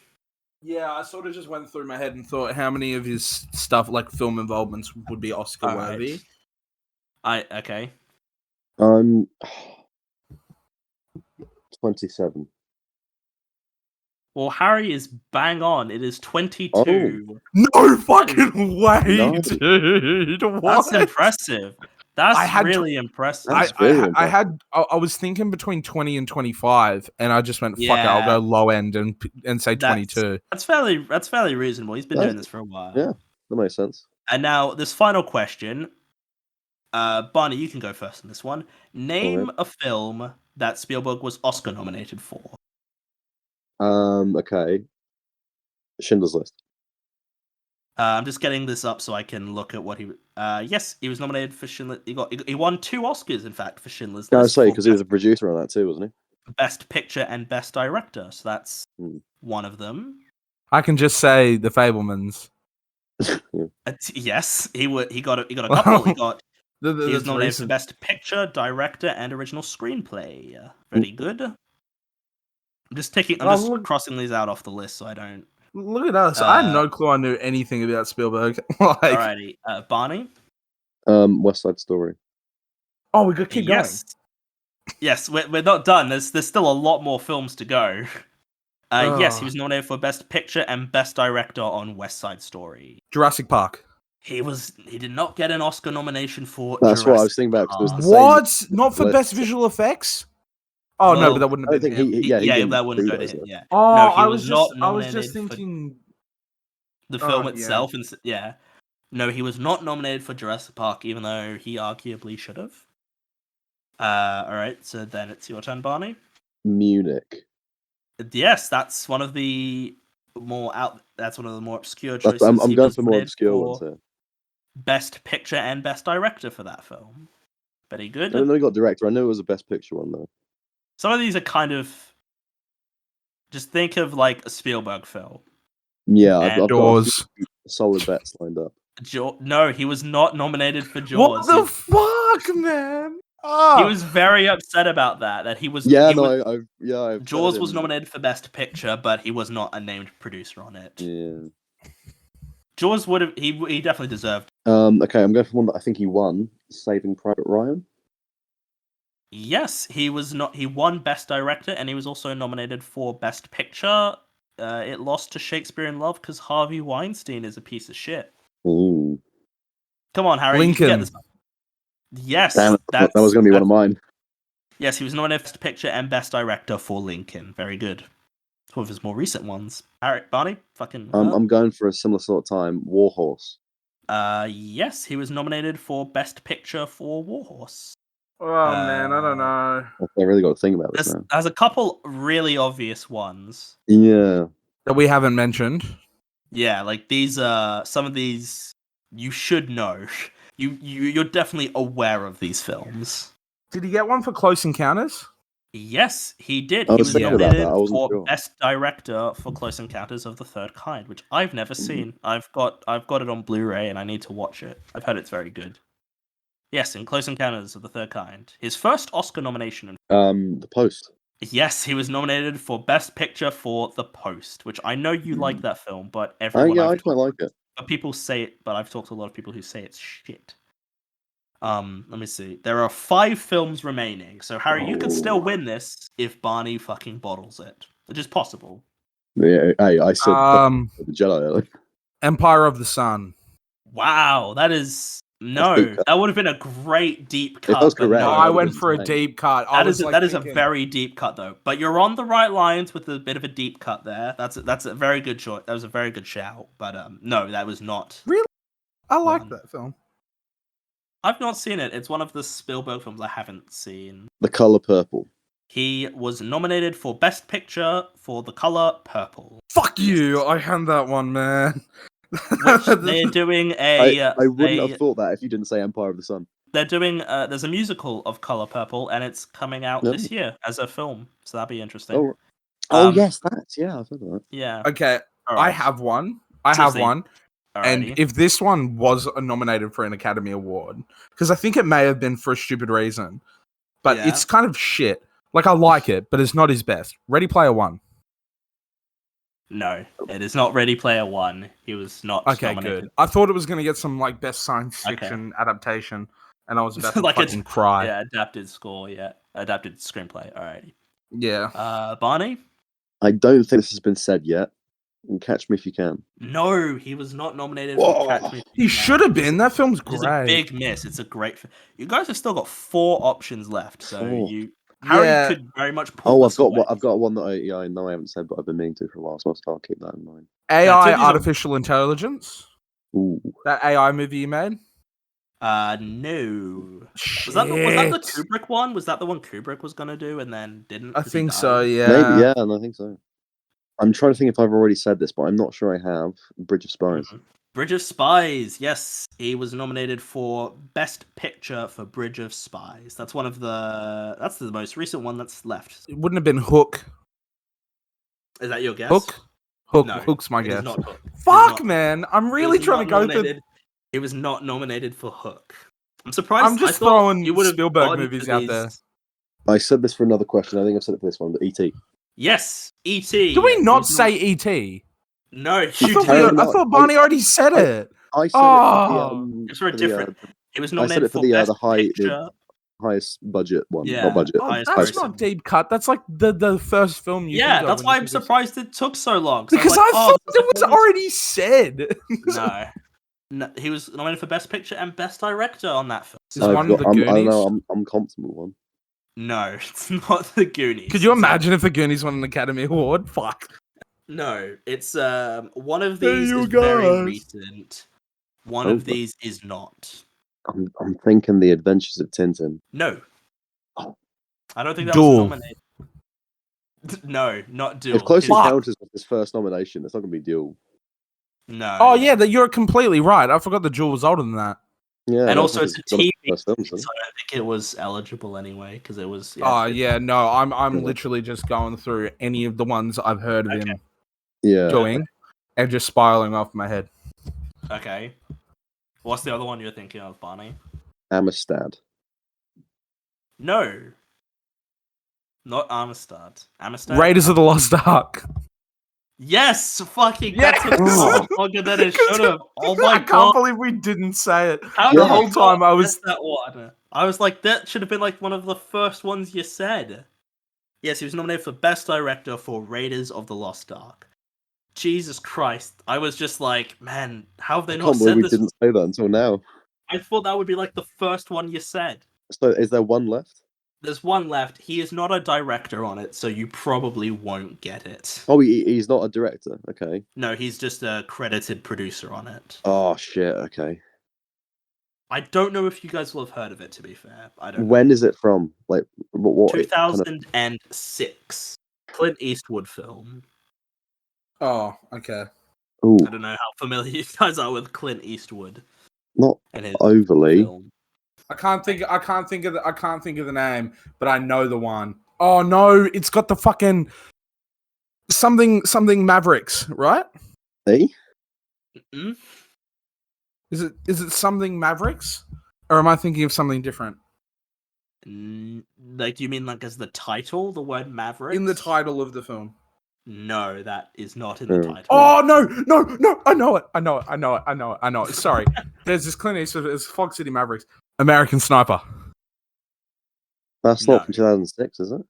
Yeah, I sort of just went through my head and thought how many of his stuff, like film involvements, would be Oscar worthy. Okay. I'm 27. Well, Harry is bang on. It is 22. No fucking way, No. dude! That's What? impressive. That's I had to- really impressive. That's very I was thinking between 20 and 25, and I just went, fuck it, I'll Yeah. go low end and say That's- 22. That's fairly reasonable. He's been That's- doing this for a while. yeah. That makes sense. And now this final question, Barney, you can go first on this one. Name a film that Spielberg was Oscar nominated for. Okay. Schindler's List. I'm just getting this up so I can look at what he. Yes, he was nominated for Schindler. He won 2 Oscars, in fact, for Schindler's Can I List. say for because he was a producer on that too, wasn't Best Picture and Best Director. So that's Hmm. one of them. I can just say The Fablemans. he? Yeah. Yes, he got a couple. He got. He was That's nominated for recent. Best Picture, Director, and Original Screenplay. Very good. I'm just crossing these out off the list so I don't. Look at us. I had no clue I knew anything about Spielberg. Like, Alrighty, Barney. West Side Story. oh, we could keep going. Yes, we're not done. There's still a lot more films to go. Yes, he was nominated for Best Picture and Best Director on West Side Story. Jurassic Park. He did not get an Oscar nomination for. That's what I was Jurassic thinking about. 'Cause it was Park. the same What? Not for list. best visual effects? Oh no, Well, but that wouldn't I have don't been think him. he didn't that wouldn't do go to those, him. though. Yeah, Oh, No, he I was was not just nominated for- thinking. the film yeah. itself, and yeah, no, he was not nominated for Jurassic Park, even though he arguably should have. All right, so then it's your turn, Barney. Munich. Yes, that's one of the more obscure choices. I'm He going was for more nominated obscure for ones here. Best Picture and Best Director for that film. Very good. I don't know he got director. I know it was a Best Picture one though. Some of these are kind of. Just think of like a Spielberg film. Yeah, And I've got a Doors. few solid bets lined up. No, he was not nominated for Jaws. What the fuck, man? He Ah, was very upset about that. That he was. Yeah, he no, was- I've Jaws heard was him. nominated for Best Picture, but he was not a named producer on it. Yeah. Jaws would have. He definitely deserved. Okay, I'm going for one that I think he won. Saving Private Ryan. Yes, he was not. He won Best Director, and he was also nominated for Best Picture. It lost to Shakespeare in Love because Harvey Weinstein is a piece of shit. Ooh, Come on, Harry. You can get Lincoln. this. Yes, damn it! That was going to be one of mine. Yes, he was nominated for Best Picture and Best Director for Lincoln. Very good. It's one of his more recent ones. Harry, Barney, fucking. I'm going for a similar sort of time. Warhorse. Yes, he was nominated for Best Picture for Warhorse. oh man, I don't know. I really got to think about this There's, now. there's a couple really obvious ones. Yeah. That we haven't mentioned. Yeah, like these. Some of these you should know. You're definitely aware of these films. Did he get one for Close Encounters? Yes, he did. I He was was thinking about nominated that, I wasn't for sure. Best Director for Close Encounters of the Third Kind, which I've never seen. I've got it on Blu-ray and I need to watch it. I've heard it's very good. Yes, in Close Encounters of the Third Kind, his first Oscar nomination. The Post. Yes, he was nominated for Best Picture for The Post, which I know you like that film, but everyone Yeah, I've I quite like it. but people say it. But I've talked to a lot of people who say it's shit. Let me see. There are 5 films remaining, so Harry, you can still win this if Barney fucking bottles it, which is possible. Yeah, hey, I said the Jedi earlier. Empire of the Sun. Wow, that is deep cut. that would have been a great deep cut. was but correct, no, No, Oh, I that went was for a insane. deep cut. that is a thinking- very deep cut though. But you're on the right lines with a bit of a deep cut there. That's a very good choice. That was a very good shout. But no, that was not. I like Um, that film. I've not seen it. It's one of the Spielberg films I haven't seen. The Color Purple. He was nominated for Best Picture for The Color Purple. Fuck you! I hand that one, man. Which they're doing I wouldn't have thought that if you didn't say Empire of the Sun. they're doing there's a musical of Color Purple and it's coming out No. this year as a film, so that'll be interesting. Oh, Um, yes, yeah, I've heard of that. Yeah. Okay, I Alright. have one. Seriously. And Alrighty. if this one was nominated for an Academy Award, because I think it may have been for a stupid reason, but Yeah. it's kind of shit. Like, I like it, but it's not his best. Ready Player One. No, it is not Ready Player One. He was not Okay, nominated. good. I thought it was going to get some, like, best science Okay. fiction adaptation, and I was about to Like it's- fucking cry. Yeah, adapted score, yeah. Adapted screenplay. Alrighty. Yeah. Barney? I don't think this has been said yet. Catch Me If You Can. No, he was not nominated Whoa. for Catch Me If He You Can. should have been. That film's Which is a great. big miss. It's a great. You guys have still got 4 options left, so Oh. Harry Yeah. could very much pull Oh, this away. I've got one that I know I haven't said, but I've been meaning to for a while, so I'll keep that in mind. AI, Yeah, artificial intelligence. Ooh. That AI movie you made. No. Was that the Shit. Kubrick one? Was that the one Kubrick was gonna do and then didn't? I 'cause he think so. died? Yeah. Maybe, yeah, and I think so. I'm trying to think if I've already said this, but I'm not sure I have. Bridge of Spies. Mhm. Bridge of Spies. Yes, he was nominated for Best Picture for Bridge of Spies. That's That's the most recent one that's left. It wouldn't have been Hook. Is that your guess? Hook. No, Hook's my It is guess. not Hook. Fuck, not- man. I'm He really was trying to not go through. nominated- He was not nominated for Hook. I'm surprised. I'm just I thought throwing you would have Spielberg gone movies for out these- there. I said this for another question. I think I've said it for this one, but E.T. Yes, E.T. Do we He not was say E.T.? No, I you thought, Apparently did. not. I thought Barney already said it. I said Oh. It's for a the, different. He was I said nominated it for for the, Best the high- the- Picture. highest budget one. Yeah. Not budget. Oh, highest that's person. not deep cut. That's like the first film you Yeah, think of that's when why you I'm think of- surprised it took so long. Because I'm like, I thought this it is was a already said. No, he was nominated for Best Picture and Best Director on that film. Is one of the I don't Goonies? know. I'm comfortable with one. No, it's not the Goonies. Could you It's imagine if the Goonies won an Academy Award? Fuck. No, it's one of Hey, these you is very guys. recent. One Oh, of but- these is not. I'm thinking The Adventures of Tintin. No. Oh. I don't think that Duel. was nominated. No, not Duel. If Close Fuck. Encounters was his first nomination, it's not going to be Duel. No. Oh yeah, you're completely right. I forgot the Jewel was older than that. Yeah, And that's also, one it's of a his TV, first films, so isn't I don't think it was eligible anyway because it was. Oh yeah, no, I'm Yeah. literally just going through any of the ones I've heard of him it? Yeah. doing and just spiraling off my head. Okay. What's the other one you're thinking of, Barney? Amistad. No. Not Amistad. Amistad? Raiders of the Lost Ark. Yes! Fucking Yes! that took so longer than it should have. Oh my I god. can't believe we didn't say it. How The did whole you time not I was- guess that one. I was like, that should have been like one of the first ones you said. Yes, he was nominated for Best Director for Raiders of the Lost Ark. Jesus Christ. I was just like, man, how have they I not can't believe said we this? didn't say that until now. I thought that would be like the first one you said. So, is there one left? There's one left. He is not a director on it, so you probably won't get it. Oh, he's not a director. Okay. No, he's just a credited producer on it. Oh shit. Okay. I don't know if you guys will have heard of it, to be fair. I don't know. When is it from? Like, what? Kind of... 2006. Clint Eastwood film. Oh, okay. Ooh, I don't know how familiar you guys are with Clint Eastwood not and his overly. film. I can't think of the name, but I know the one. Oh no, it's got the fucking something Mavericks, right? Eh? Mm-mm. Is it something Mavericks? Or am I thinking of something different? Like, do you mean like as the title, the word Maverick? In the title of the film. No, that is not in the Hmm. title. Oh no! I know it. Sorry. There's this Clint Eastwood, it's Fog City Mavericks. American Sniper. That's No. not from 2006, is it?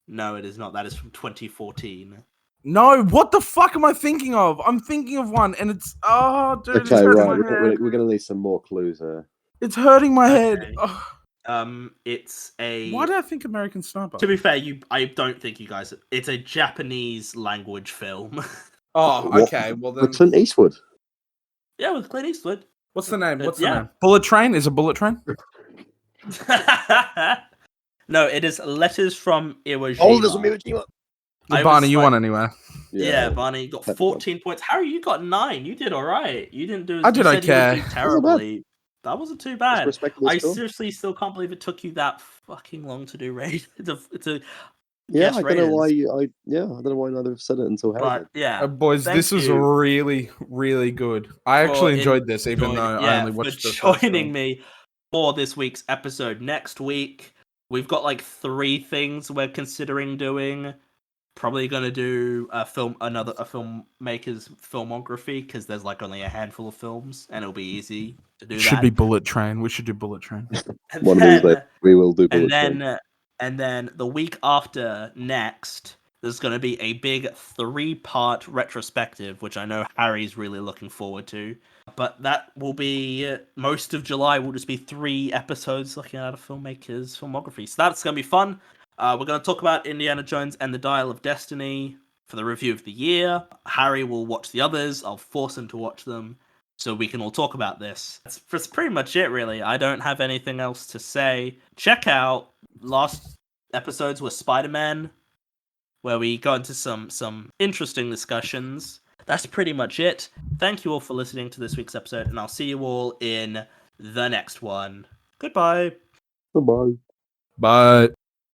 No, it is not. That is from 2014. No, what the fuck am I thinking of? I'm thinking of one and it's dude, it's Okay, hurting right. my head. We're gonna need some more clues here. It's hurting my head. Okay. Ugh. It's a. Why did I think American Sniper? To be fair, I don't think you guys. It's a Japanese language film. Oh, What? okay. Well then, Clint Eastwood. Yeah, with Clint Eastwood. what's the name? What's Yeah. the name? Bullet Train? Is it Bullet Train? No, it is Letters from Iwo Oh, there's a Jima. Miyajima. I Barney, was you like- won anyway. Yeah, Barney got That's 14 points. Harry, you got 9. You did all right. You didn't do. I did you said okay. You would do terribly. That wasn't too That's a bad. respectable I score. seriously still can't believe it took you that fucking long to do raid. to Yeah, guess I don't know why. Raiders. I don't know why neither have said it until Harry But yeah, Boys, thank this was you really, really good. I for actually enjoyed this, even joining- though I yeah, only for watched the first joining film. me for this week's episode. Next week, we've got like 3 things we're considering doing. Probably gonna do a filmmaker's filmography because there's like only a handful of films, and it'll be easy to do Should that. be Bullet Train. We should do Bullet Train. And One of these then- days we will do. and Bullet Train. then the week after next, there's going to be a big 3-part retrospective, which I know Harry's really looking forward to. But that will be most of July. Will just be 3 episodes looking at a filmmaker's filmography. So that's going to be fun. We're going to talk about Indiana Jones and the Dial of Destiny for the review of the year. Harry will watch the others. I'll force him to watch them so we can all talk about this. That's pretty much it, really. I don't have anything else to say. Check out last episodes with Spider-Man, where we got into some interesting discussions. That's pretty much it. Thank you all for listening to this week's episode, and I'll see you all in the next one. Goodbye. Goodbye. But